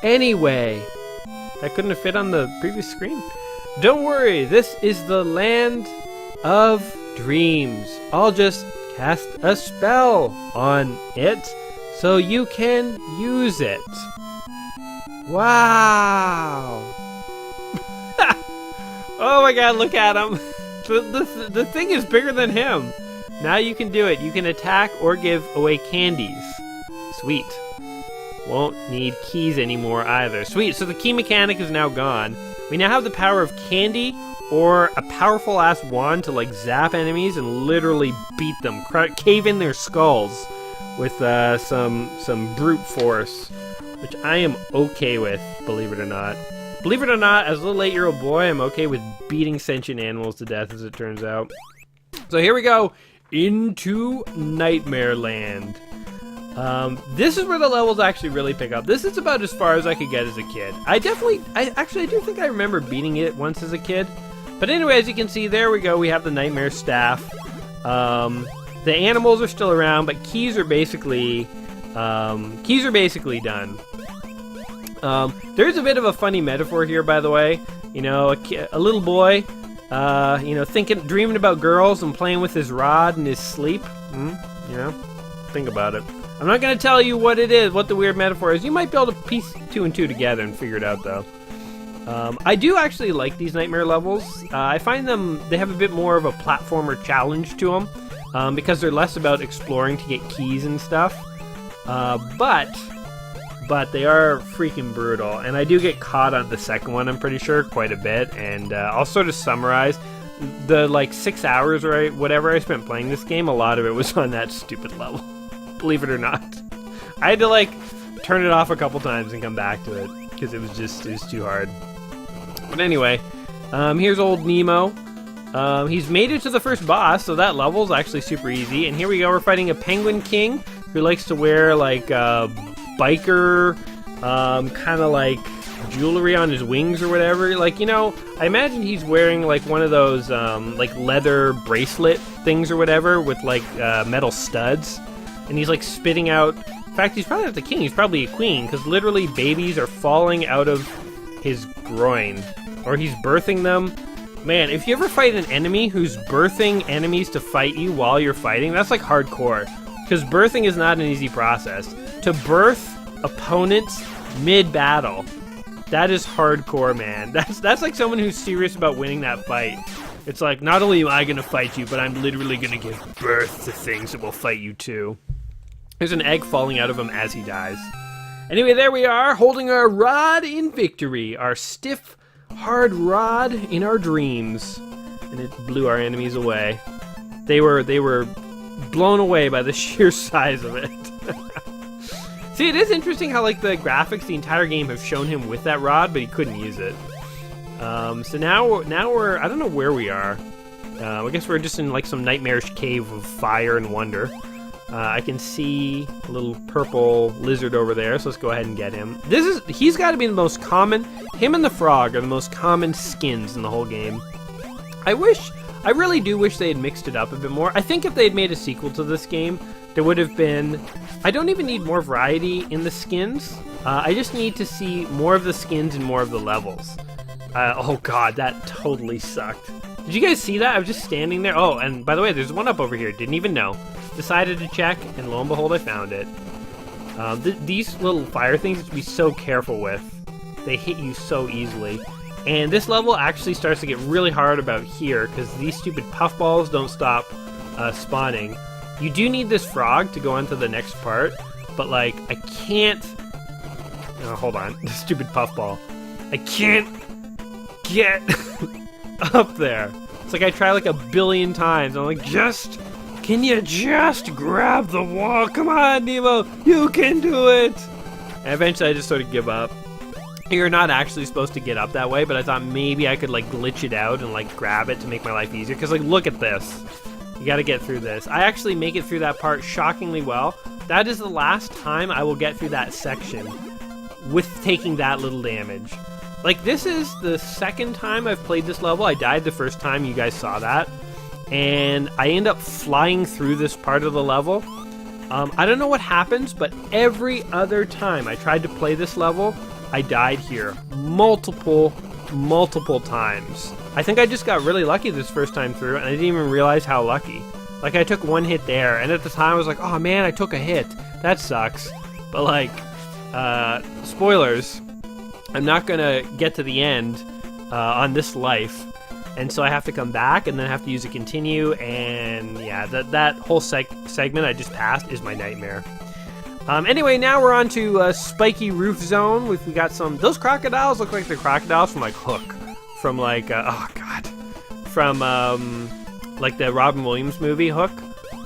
Anyway, that couldn't have fit on the previous screen. Don't worry, this is the land of dreams. I'll just cast a spell on it so you can use it. Wow. Oh my god, look at him. The thing is bigger than him. Now you can do it. You can attack or give away candies. Sweet. Won't need keys anymore either. Sweet, so the key mechanic is now gone. We now have the power of candy or a powerful ass wand to like zap enemies and literally beat them, cave in their skulls with some brute force, which I am okay with, believe it or not. Believe it or not, as a little 8-year-old boy, I'm okay with beating sentient animals to death, as it turns out. So here we go, into Nightmare Land. This is where the levels actually really pick up. This is about as far as I could get as a kid. I do think I remember beating it once as a kid. But anyway, as you can see, there we go. We have the Nightmare Staff. The animals are still around, but keys are basically done. There's a bit of a funny metaphor here, by the way. You know, a little boy, you know, dreaming about girls and playing with his rod in his sleep. You know, think about it. I'm not going to tell you what it is, what the weird metaphor is. You might be able to piece 2 and 2 together and figure it out, though. I do actually like these Nightmare levels. I find they have a bit more of a platformer challenge to them, because they're less about exploring to get keys and stuff. But they are freaking brutal, and I do get caught on the second one, I'm pretty sure, quite a bit, and I'll sort of summarize. The, like, 6 hours or whatever I spent playing this game, a lot of it was on that stupid level. Believe it or not. I had to, like, turn it off a couple times and come back to it, because it was too hard. But anyway, here's old Nemo. He's made it to the first boss, so that level's actually super easy, and here we go, we're fighting a penguin king who likes to wear, like, biker, kind of like jewelry on his wings or whatever. Like, you know, I imagine he's wearing like one of those like leather bracelet things or whatever with like metal studs, and he's like spitting out. In fact, he's probably not the king, he's probably a queen, because literally babies are falling out of his groin, or he's birthing them. Man, if you ever fight an enemy who's birthing enemies to fight you while you're fighting, that's like hardcore, because birthing is not an easy process. To birth opponents mid-battle, that is hardcore, man. That's like someone who's serious about winning that fight. It's like, not only am I gonna fight you, but I'm literally gonna give birth to things that will fight you too. There's an egg falling out of him as he dies. Anyway, there we are, holding our rod in victory. Our stiff, hard rod in our dreams. And it blew our enemies away. They were blown away by the sheer size of it. See, it is interesting how, like, the graphics the entire game have shown him with that rod, but he couldn't use it. So now we're, I don't know where we are. I guess we're just in, like, some nightmarish cave of fire and wonder. I can see a little purple lizard over there, so let's go ahead and get him. He's got to be the most common, him and the frog are the most common skins in the whole game. I really do wish they had mixed it up a bit more. I think if they had made a sequel to this game, there would have been... I don't even need more variety in the skins. I just need to see more of the skins and more of the levels. Oh god, that totally sucked. Did you guys see that? I was just standing there. Oh, and by the way, there's one up over here. Didn't even know. Decided to check, and lo and behold, I found it. These little fire things you have to be so careful with. They hit you so easily. And this level actually starts to get really hard about here, because these stupid puffballs don't stop spawning. You do need this frog to go on to the next part, but, like, I can't... Oh, hold on. The stupid puffball. I can't get up there. It's like I try like a billion times. I'm like, just Can you just grab the wall? Come on, Nemo, you can do it. And eventually I just sort of give up. You're not actually supposed to get up that way, but I thought maybe I could like glitch it out and like grab it to make my life easier. Because like, look at this. You got to get through this. I actually make it through that part shockingly well. That is the last time I will get through that section with taking that little damage. Like, this is the second time I've played this level. I died the first time, you guys saw that. And I end up flying through this part of the level. I don't know what happens, but every other time I tried to play this level, I died here multiple times. I think I just got really lucky this first time through, and I didn't even realize how lucky. Like, I took one hit there, and at the time I was like, oh man, I took a hit. That sucks. But like, spoilers, I'm not gonna get to the end on this life, and so I have to come back, and then I have to use a continue, and yeah, that whole segment I just passed is my nightmare. Anyway, now we're on to Spiky Roof Zone. We got some, those crocodiles look like the crocodiles from like Hook, from like, oh god, from like the Robin Williams movie, Hook.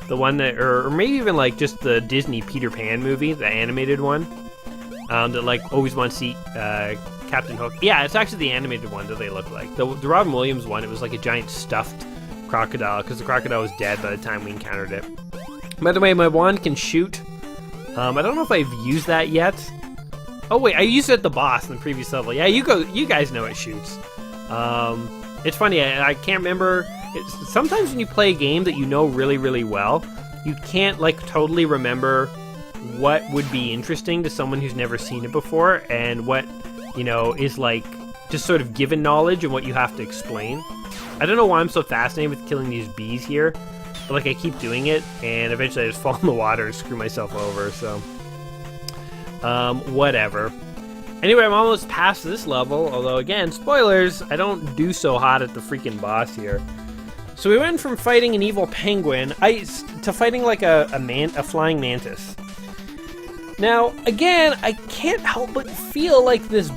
The one that, or maybe even like just the Disney Peter Pan movie, the animated one. That like always want to see Captain Hook. Yeah, it's actually the animated one that they look like. The Robin Williams one, it was like a giant stuffed crocodile, because the crocodile was dead by the time we encountered it. By the way, my wand can shoot. I don't know if I've used that yet. Oh wait, I used it at the boss in the previous level. Yeah, you guys know it shoots. It's funny, I can't remember. Sometimes when you play a game that you know really well, you can't like totally remember what would be interesting to someone who's never seen it before, and what, you know, is like just sort of given knowledge and what you have to explain. I don't know why I'm so fascinated with killing these bees here, but like I keep doing it, and eventually I just fall in the water and screw myself over, so whatever. Anyway, I'm almost past this level, although again, spoilers, I don't do so hot at the freaking boss here. So we went from fighting an evil penguin to fighting like a flying mantis. Now, again, I can't help but feel like this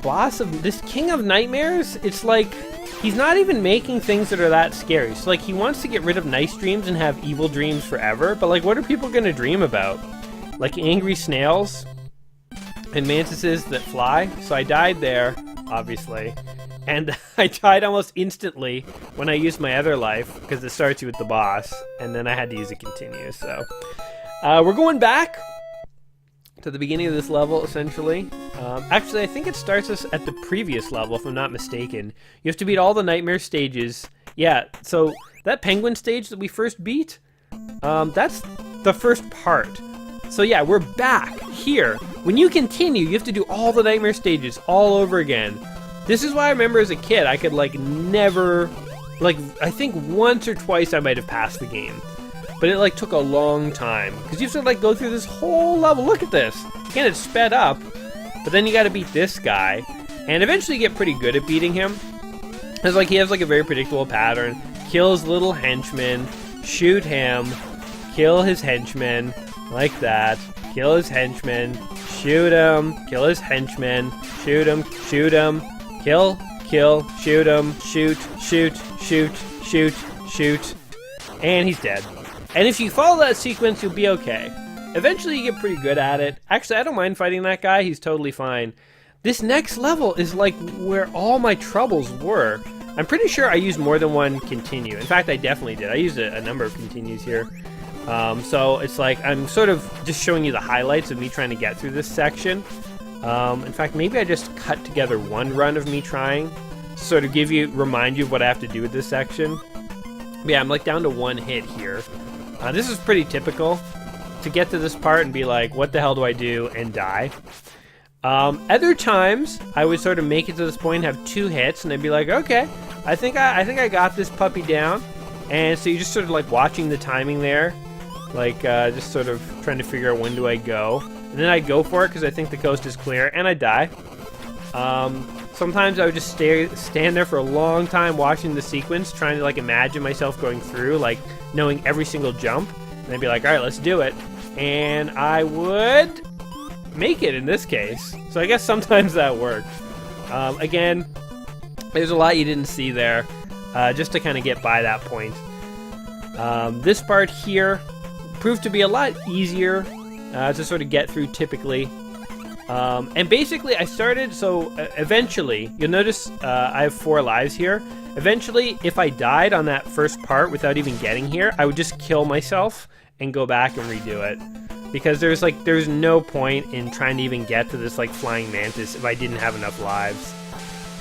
King of Nightmares, it's like he's not even making things that are that scary. So like, he wants to get rid of nice dreams and have evil dreams forever, but like, what are people gonna dream about? Like angry snails and mantises that fly? So I died there, obviously. And I died almost instantly when I used my other life, because it starts you with the boss, and then I had to use a continue, so. We're going back to the beginning of this level, essentially. Actually, I think it starts us at the previous level, if I'm not mistaken. You have to beat all the nightmare stages. Yeah, so that penguin stage that we first beat, that's the first part. So yeah, we're back here. When you continue, you have to do all the nightmare stages all over again. This is why I remember as a kid, I could like never, like I think once or twice I might have passed the game. But it like took a long time, because you have to like go through this whole level. Look at this. Again, it's sped up, but then you gotta beat this guy. And eventually you get pretty good at beating him. It's like he has like a very predictable pattern. Kill his little henchman, shoot him, kill his henchman, like that. Kill his henchman, shoot him, kill his henchman, shoot him, kill, shoot him, shoot, and he's dead. And if you follow that sequence, you'll be okay. Eventually you get pretty good at it. Actually, I don't mind fighting that guy, he's totally fine. This next level is like where all my troubles were. I'm pretty sure I used more than one continue. In fact, I definitely did. I used a number of continues here. So it's like I'm sort of just showing you the highlights of me trying to get through this section. In fact, maybe I just cut together one run of me trying, to sort of remind you of what I have to do with this section. But yeah, I'm like down to one hit here. This is pretty typical, to get to this part and be like, what the hell do I do, and die. Other times, I would sort of make it to this point, have 2 hits, and I'd be like, okay, I think I got this puppy down. And so you're just sort of like watching the timing there, like just sort of trying to figure out when do I go. And then I go for it because I think the coast is clear, and I die. Sometimes I would just stand there for a long time watching the sequence, trying to like imagine myself going through, like knowing every single jump. And I'd be like, all right, let's do it. And I would make it in this case. So I guess sometimes that works. Again, there's a lot you didn't see there, just to kind of get by that point. This part here proved to be a lot easier to sort of get through typically. And basically I started, so eventually, you'll notice I have 4 lives here. Eventually, if I died on that first part without even getting here, I would just kill myself and go back and redo it. Because there's no point in trying to even get to this like flying mantis if I didn't have enough lives.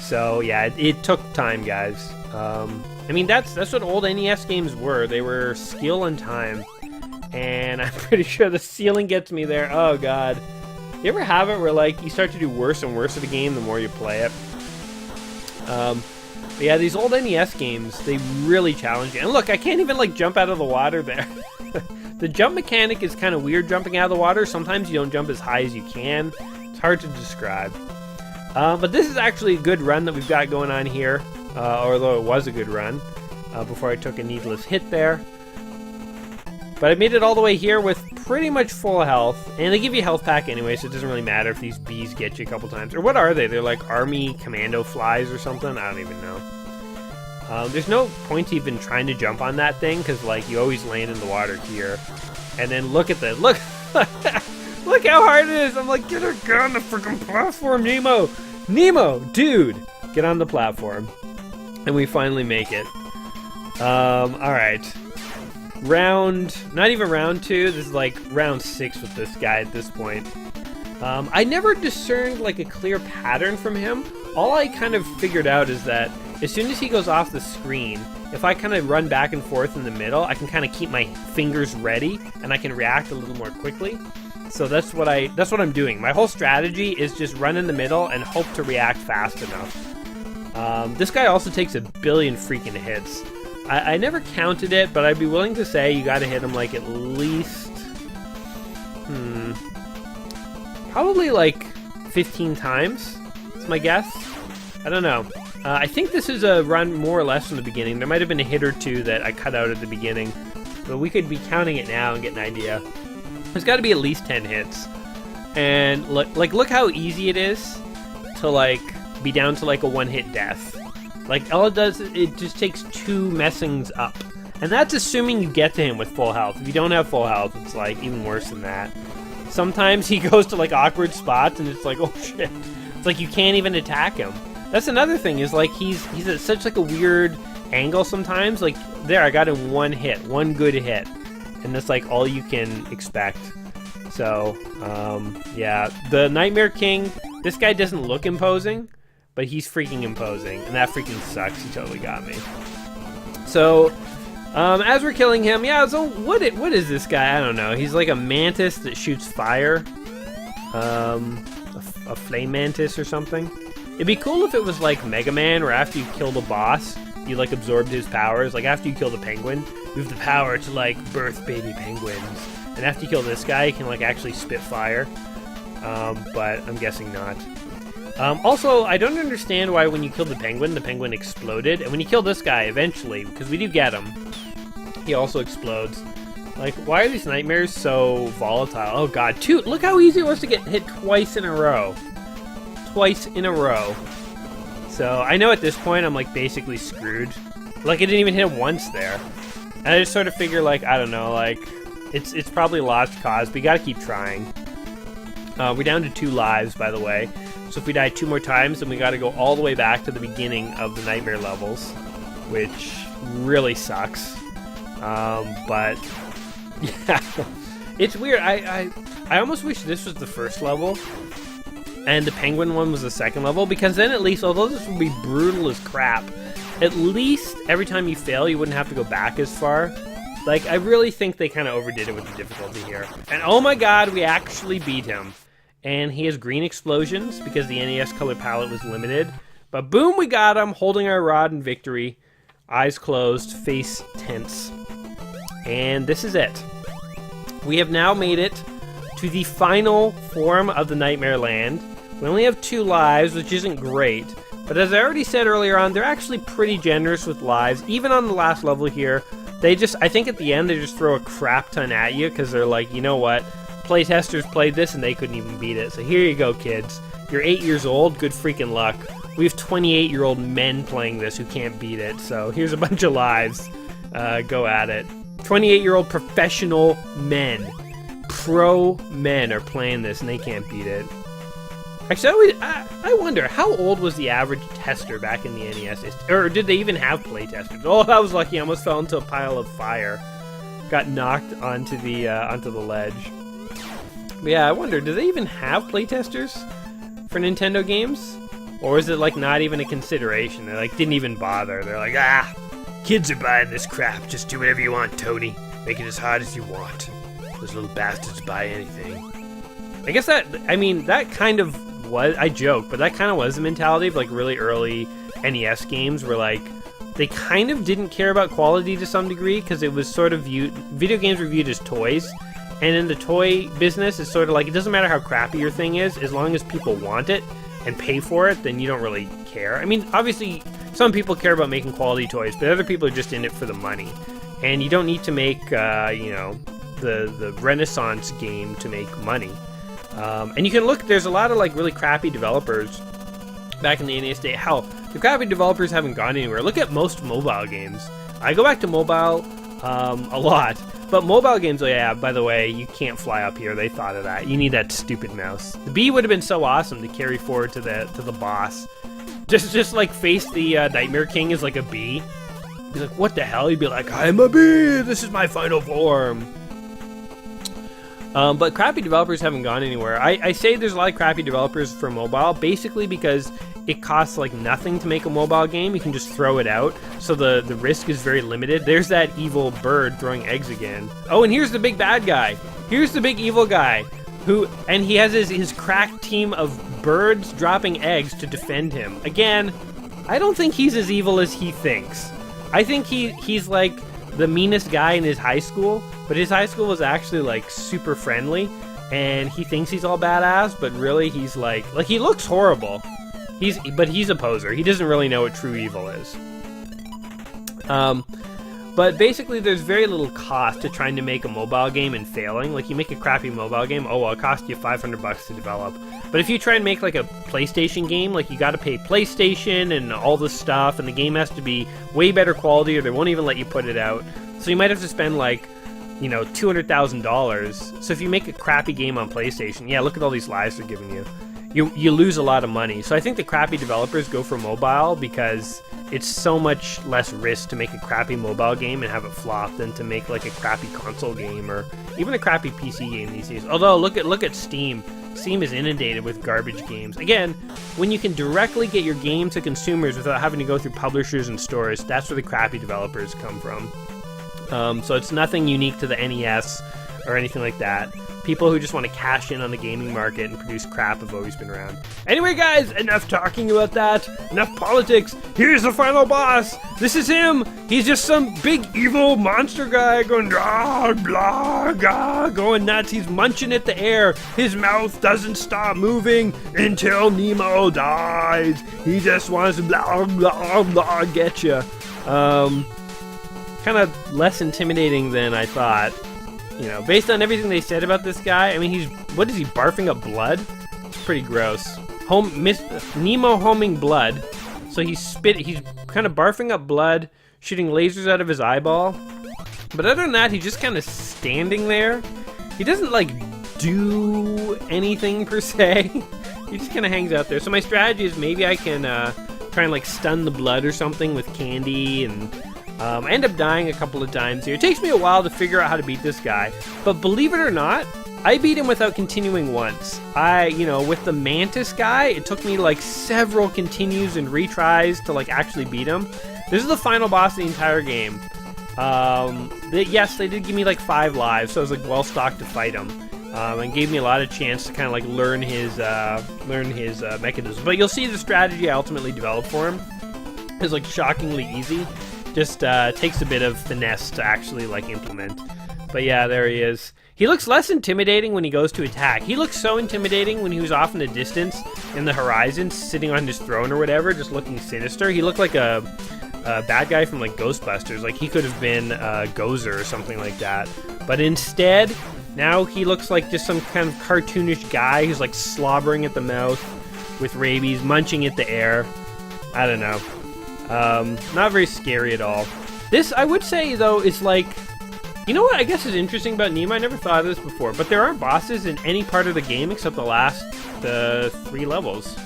So yeah, it took time, guys. I mean, that's what old NES games were. They were skill and time. And I'm pretty sure the ceiling gets me there. Oh god. You ever have it where like you start to do worse and worse at the game the more you play it? But yeah, these old NES games, they really challenge you. And look, I can't even like jump out of the water there. The jump mechanic is kind of weird jumping out of the water. Sometimes you don't jump as high as you can. It's hard to describe. But this is actually a good run that we've got going on here. Although it was a good run before I took a needless hit there. But I made it all the way here with pretty much full health. And they give you a health pack anyway, so it doesn't really matter if these bees get you a couple times. Or what are they? They're like army commando flies or something? I don't even know. There's no point to even trying to jump on that thing, because like you always land in the water here. And then look at the look look how hard it is. I'm like, get on the freaking platform, Nemo. Nemo, dude, get on the platform. And we finally make it. Alright. Not even round 2, this is like round 6 with this guy at this point. I never discerned like a clear pattern from him. All I kind of figured out is that as soon as he goes off the screen, if I kind of run back and forth in the middle, I can kind of keep my fingers ready and I can react a little more quickly. So that's what I'm doing. My whole strategy is just run in the middle and hope to react fast enough. This guy also takes a billion freaking hits. I never counted it, but I'd be willing to say you gotta hit him like at least... probably like 15 times, is my guess. I don't know. I think this is a run more or less from the beginning. There might have been a hit or two that I cut out at the beginning, but we could be counting it now and get an idea. There's got to be at least 10 hits. And look how easy it is to like be down to like a one-hit death. Like all it does is it just takes 2 messings up. And that's assuming you get to him with full health. If you don't have full health, it's like even worse than that. Sometimes he goes to like awkward spots and it's like, oh shit. It's like you can't even attack him. That's another thing, is like he's at such like a weird angle sometimes. Like there, I got him one good hit. And that's like all you can expect. So, yeah. The Nightmare King, this guy doesn't look imposing, but he's freaking imposing. And that freaking sucks. He totally got me. So, as we're killing him, yeah, so what is this guy? I don't know. He's like a mantis that shoots fire. A flame mantis or something. It'd be cool if it was like Mega Man, where after you kill the boss, you like absorbed his powers. Like after you kill the penguin, you have the power to like birth baby penguins. And after you kill this guy, you can like actually spit fire. But I'm guessing not. Also, I don't understand why when you kill the penguin exploded. And when you kill this guy eventually, because we do get him, he also explodes. Like, why are these nightmares so volatile? Oh god, look how easy it was to get hit twice in a row. Twice in a row. So, I know at this point I'm like basically screwed. Like, I didn't even hit him once there. And I just sort of figure like, I don't know, like, it's probably lost cause, but you gotta keep trying. We're down to 2 lives, by the way. So if we die 2 more times, then we gotta go all the way back to the beginning of the nightmare levels, which really sucks. But yeah, it's weird. I almost wish this was the first level and the penguin one was the second level, because then at least, although this would be brutal as crap, at least every time you fail, you wouldn't have to go back as far. Like, I really think they kind of overdid it with the difficulty here. And oh my god, we actually beat him. And he has green explosions because the NES color palette was limited. But boom, we got him, holding our rod in victory. Eyes closed, face tense. And this is it. We have now made it to the final form of the Nightmare Land. We only have 2 lives, which isn't great. But as I already said earlier on, they're actually pretty generous with lives. Even on the last level here, I think at the end they just throw a crap ton at you because they're like, you know what? Playtesters played this and they couldn't even beat it. So here you go, kids. You're 8 years old, good freaking luck. We have 28-year-old men playing this who can't beat it. So here's a bunch of lives. Go at it. 28-year-old professional men, pro men are playing this, and they can't beat it. Actually, I wonder, how old was the average tester back in the NES? Or did they even have play testers? Oh, I was lucky. I almost fell into a pile of fire. Got knocked onto the ledge. But yeah, I wonder, do they even have play testers for Nintendo games? Or is it like not even a consideration? They like didn't even bother. They're like, kids are buying this crap. Just do whatever you want, Tony. Make it as hard as you want. Those little bastards buy anything. I guess that kind of was, I joke, but that kind of was the mentality of like really early NES games where like they kind of didn't care about quality to some degree because it was sort of video games were viewed as toys, and in the toy business it's sort of like it doesn't matter how crappy your thing is, as long as people want it and pay for it, then you don't really care. I mean, obviously some people care about making quality toys, but other people are just in it for the money, and you don't need to make the Renaissance game to make money. And you can look, there's a lot of like really crappy developers back in the NES day. Hell, the crappy developers haven't gone anywhere. Look at most mobile games. I go back to mobile a lot, but mobile games, oh yeah, by the way, you can't fly up here. They thought of that. You need that stupid mouse. The bee would have been so awesome to carry forward to the boss. Just like face the Nightmare King as like a bee. Be like, what the hell? You'd be like, I'm a bee. This is my final form. But crappy developers haven't gone anywhere. I say there's a lot of crappy developers for mobile, basically because it costs like nothing to make a mobile game. You can just throw it out, so the risk is very limited. There's that evil bird throwing eggs again. Oh, and here's the big bad guy. Here's the big evil guy, and he has his crack team of birds dropping eggs to defend him. Again, I don't think he's as evil as he thinks. I think he's like the meanest guy in his high school, but his high school was actually like super friendly, and he thinks he's all badass, but really he's like he looks horrible. But he's a poser. He doesn't really know what true evil is. But basically there's very little cost to trying to make a mobile game and failing. Like you make a crappy mobile game, oh well, it cost you $500 to develop. But if you try and make like a PlayStation game, like you got to pay PlayStation and all this stuff, and the game has to be way better quality or they won't even let you put it out. So you might have to spend like, $200,000. So if you make a crappy game on PlayStation, yeah, look at all these lives they're giving you. You lose a lot of money. So I think the crappy developers go for mobile because it's so much less risk to make a crappy mobile game and have it flop than to make like a crappy console game or even a crappy PC game these days. Although look at Steam. Steam is inundated with garbage games. Again, when you can directly get your game to consumers without having to go through publishers and stores, that's where the crappy developers come from. So it's nothing unique to the NES or anything like that. People who just want to cash in on the gaming market and produce crap have always been around. Anyway, guys, enough talking about that. Enough politics. Here's the final boss. This is him. He's just some big evil monster guy going blah, blah, blah, going nuts. He's munching at the air. His mouth doesn't stop moving until Nemo dies. He just wants to blah, blah, blah, get you. Kind of less intimidating than I thought. Based on everything they said about this guy, I mean, what is he, barfing up blood? It's pretty gross. Nemo homing blood. So he's kind of barfing up blood, shooting lasers out of his eyeball. But other than that, he's just kind of standing there. He doesn't, like, do anything per se. He just kind of hangs out there. So my strategy is maybe I can try and, like, stun the blood or something with candy and... I end up dying a couple of times here. It takes me a while to figure out how to beat this guy, but believe it or not, I beat him without continuing once. With the Mantis guy, it took me like several continues and retries to like actually beat him. This is the final boss of the entire game. Yes, they did give me like 5 lives, so I was like well stocked to fight him, and gave me a lot of chance to kind of like learn his mechanism. But you'll see the strategy I ultimately developed for him is like shockingly easy. Just takes a bit of finesse to actually like implement. But yeah, there he is. He looks less intimidating when he goes to attack. He looked so intimidating when he was off in the distance in the horizon, sitting on his throne or whatever, just looking sinister. He looked like a bad guy from like Ghostbusters. Like he could have been Gozer or something like that. But instead, now he looks like just some kind of cartoonish guy who's like slobbering at the mouth with rabies, munching at the air. I don't know. Not very scary at all. This, I would say, though, is like You know what I guess is interesting about Nemo? I never thought of this before, but there aren't bosses in any part of the game except the 3 levels.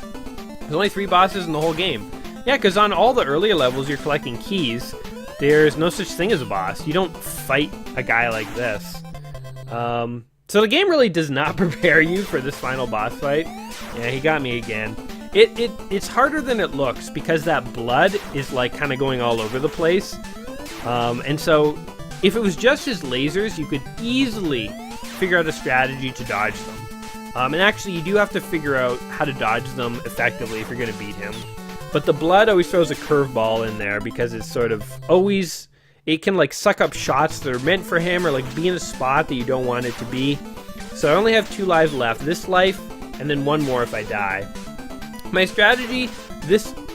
There's only 3 bosses in the whole game. Yeah, because on all the earlier levels you're collecting keys. There's no such thing as a boss. You don't fight a guy like this. So the game really does not prepare you for this final boss fight. Yeah, he got me again. It's harder than it looks because that blood is like kind of going all over the place. And so if it was just his lasers, you could easily figure out a strategy to dodge them. And actually, you do have to figure out how to dodge them effectively if you're going to beat him. But the blood always throws a curveball in there because it's sort of always... It can like suck up shots that are meant for him or like be in a spot that you don't want it to be. So I only have 2 lives left. This life and then 1 more if I die. My strategy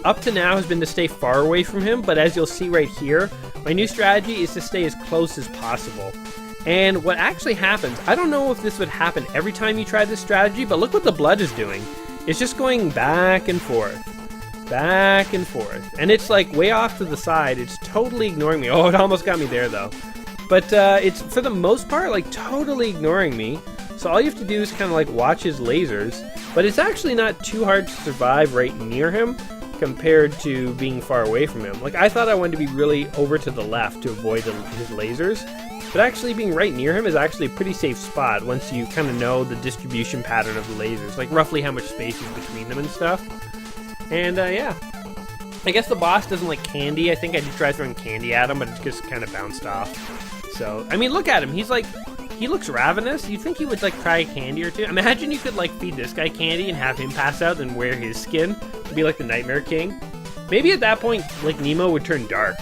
up to now has been to stay far away from him, but as you'll see right here, my new strategy is to stay as close as possible. And what actually happens, I don't know if this would happen every time you try this strategy, but look what the blood is doing. It's just going back and forth. Back and forth. And it's like way off to the side. It's totally ignoring me. Oh, it almost got me there though. But it's for the most part like totally ignoring me. So all you have to do is kind of like watch his lasers. But it's actually not too hard to survive right near him compared to being far away from him. Like I thought I wanted to be really over to the left to avoid his lasers. But actually being right near him is actually a pretty safe spot once you kind of know the distribution pattern of the lasers. Like roughly how much space is between them and stuff. And, yeah. I guess the boss doesn't like candy. I think I did try throwing candy at him, but it just kind of bounced off. So, I mean, look at him. He's like, he looks ravenous. You'd think he would, like, try a candy or two. Imagine you could, like, feed this guy candy and have him pass out and wear his skin to be, like, the Nightmare King. Maybe at that point, like, Nemo would turn dark.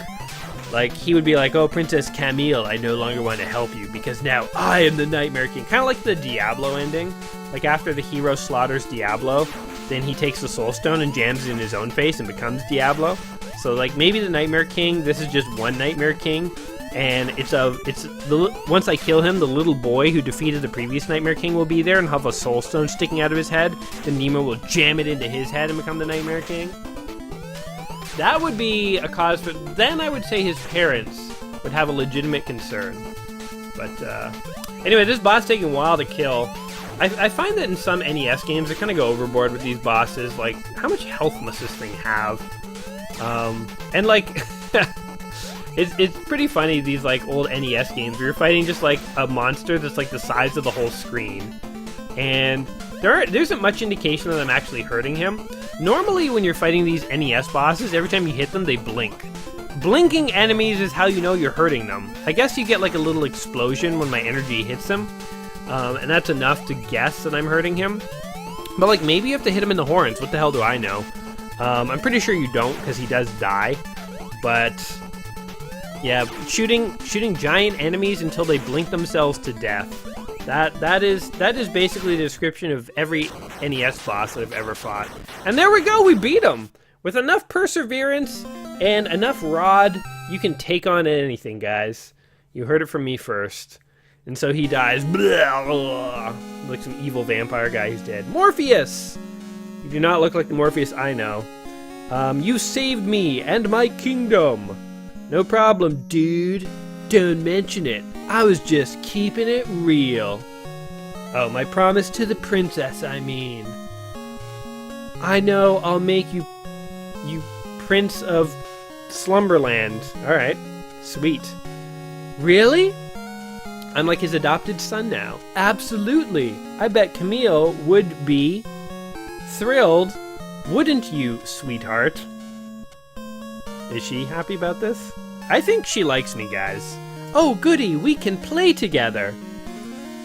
Like, he would be like, oh, Princess Camille, I no longer want to help you because now I am the Nightmare King. Kind of like the Diablo ending. Like, after the hero slaughters Diablo, then he takes the Soul Stone and jams it in his own face and becomes Diablo. So, like, maybe the Nightmare King, this is just one Nightmare King, and once I kill him, the little boy who defeated the previous Nightmare King will be there and have a Soul Stone sticking out of his head. Then Nemo will jam it into his head and become the Nightmare King. That would be a cause for... Then I would say his parents would have a legitimate concern. But, anyway, this boss taking a while to kill. I find that in some NES games, they kind of go overboard with these bosses. Like, how much health must this thing have? And, like... it's pretty funny, these, like, old NES games where you're fighting just, like, a monster that's, like, the size of the whole screen. And there isn't much indication that I'm actually hurting him. Normally, when you're fighting these NES bosses, every time you hit them, they blink. Blinking enemies is how you know you're hurting them. I guess you get like a little explosion when my energy hits them, and that's enough to guess that I'm hurting him. But like maybe you have to hit him in the horns. What the hell do I know? I'm pretty sure you don't because he does die. But yeah, shooting giant enemies until they blink themselves to death. That is basically the description of every NES boss that I've ever fought. And there we go, we beat him! With enough perseverance and enough rod, you can take on anything, guys. You heard it from me first. And so he dies. Blah, blah, like some evil vampire guy, he's dead. Morpheus! You do not look like the Morpheus I know. You saved me and my kingdom. No problem, dude. Don't mention it. I was just keeping it real. Oh, my promise to the princess, I mean. I know I'll make you Prince of Slumberland. Alright, sweet. Really? I'm like his adopted son now. Absolutely. I bet Camille would be thrilled. Wouldn't you, sweetheart? Is she happy about this? I think she likes me, guys. Oh, goody, we can play together.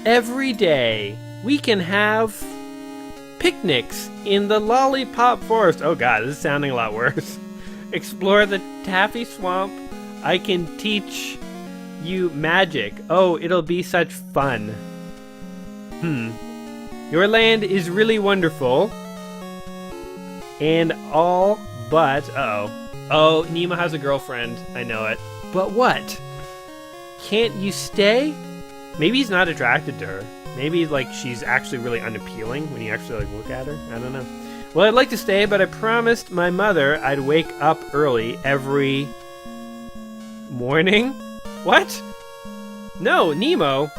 Every day, we can have picnics in the Lollipop Forest. Oh god, this is sounding a lot worse. Explore the Taffy Swamp. I can teach you magic. Oh, it'll be such fun. Your land is really wonderful. And all but... Oh, Nemo has a girlfriend. I know it. But what? Can't you stay? Maybe he's not attracted to her. Maybe like she's actually really unappealing when you actually like look at her. I don't know. Well, I'd like to stay, but I promised my mother I'd wake up early every morning. What? No, Nemo.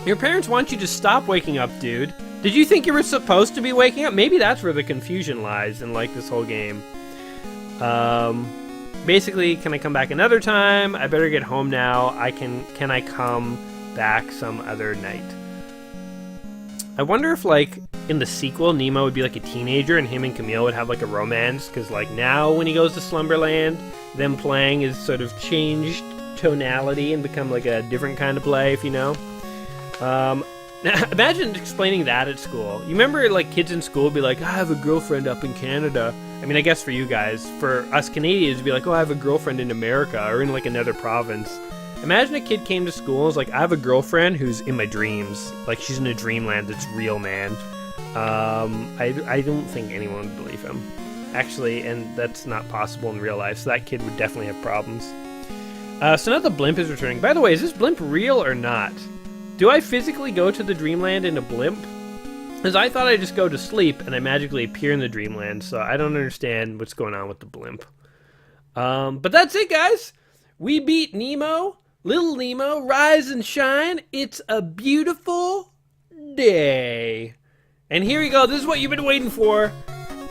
Your parents want you to stop waking up, dude. Did you think you were supposed to be waking up? Maybe that's where the confusion lies in, like, this whole game. Basically, can I come back another time? I better get home now. Can I come back some other night? I wonder if, like, in the sequel, Nemo would be, like, a teenager and him and Camille would have, like, a romance. Because, like, now when he goes to Slumberland, them playing is sort of changed tonality and become, like, a different kind of play, if you know. Imagine explaining that at school. You remember, like, kids in school would be like, I have a girlfriend up in Canada. I mean, I guess for you guys. For us Canadians, it'd be like, oh, I have a girlfriend in America or in, like, another province. Imagine a kid came to school and was like, I have a girlfriend who's in my dreams. Like, she's in a dreamland that's real, man. I don't think anyone would believe him. Actually, and that's not possible in real life, so that kid would definitely have problems. So now the blimp is returning. By the way, is this blimp real or not? Do I physically go to the dreamland in a blimp? Because I thought I'd just go to sleep and I magically appear in the dreamland, so I don't understand what's going on with the blimp. But that's it, guys. We beat Nemo. Little Nemo, rise and shine. It's a beautiful day. And here we go. This is what you've been waiting for.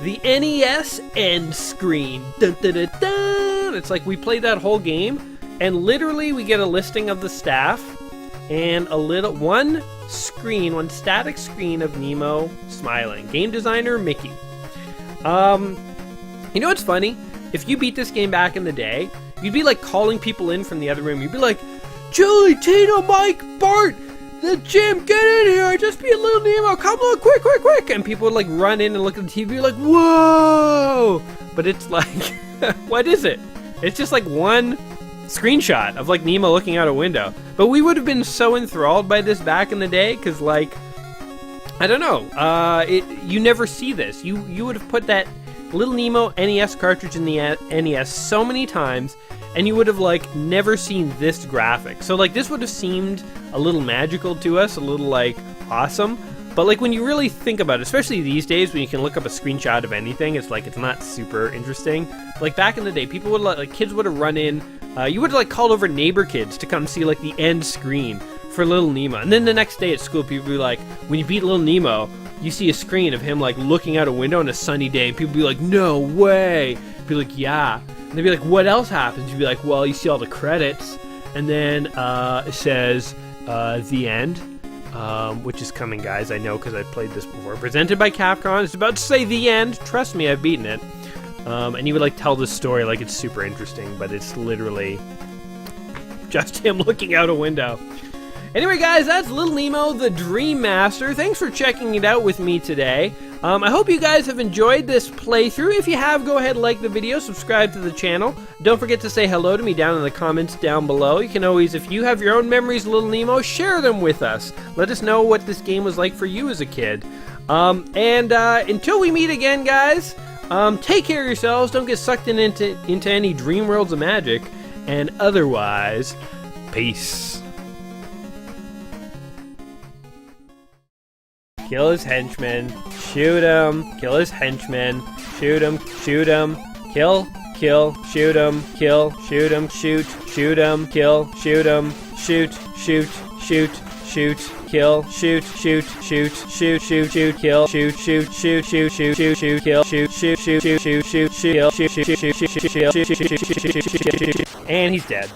The NES end screen. Dun, dun, dun, dun. It's like we played that whole game, and literally we get a listing of the staff and one static screen of Nemo smiling. Game designer, Mickey. You know what's funny? If you beat this game back in the day, you'd be like calling people in from the other room. You'd be like, Julie, Tina, Mike, Bart, the Jim, get in here. I just beat Little Nemo. Come on, quick, quick, quick. And people would like run in and look at the TV like, whoa. But it's like, what is it? It's just like one screenshot of like Nemo looking out a window. But we would have been so enthralled by this back in the day because, like, I don't know. You never see this. You would have put that Little Nemo NES cartridge in the NES so many times, and you would have like never seen this graphic. So like this would have seemed a little magical to us, a little like awesome. But like when you really think about it, especially these days when you can look up a screenshot of anything, it's like it's not super interesting. Like back in the day, people would like kids would have run in. You would have like called over neighbor kids to come see like the end screen for Little Nemo, and then the next day at school, people would be like, when you beat Little Nemo, you see a screen of him like looking out a window on a sunny day, and people be like, no way. Be like, yeah. And they'd be like, what else happens? You'd be like, well, you see all the credits, and then it says the end, which is coming, guys. I know because I played this before. Presented by Capcom. It's about to say the end. Trust me, I've beaten it. And you would like tell this story like it's super interesting, but it's literally just him looking out a window. Anyway, guys, that's Little Nemo, the Dream Master. Thanks for checking it out with me today. I hope you guys have enjoyed this playthrough. If you have, go ahead and like the video, subscribe to the channel. Don't forget to say hello to me down in the comments down below. You can always, if you have your own memories of Little Nemo, share them with us. Let us know what this game was like for you as a kid. Until we meet again, guys, take care of yourselves. Don't get sucked into any dream worlds of magic. And otherwise, peace. Kill his henchmen, shoot him, kill his henchmen, shoot him, kill, shoot him, kill, shoot him, shoot him, kill, shoot him, shoot, kill, shoot, kill, shoot, kill, and he's dead.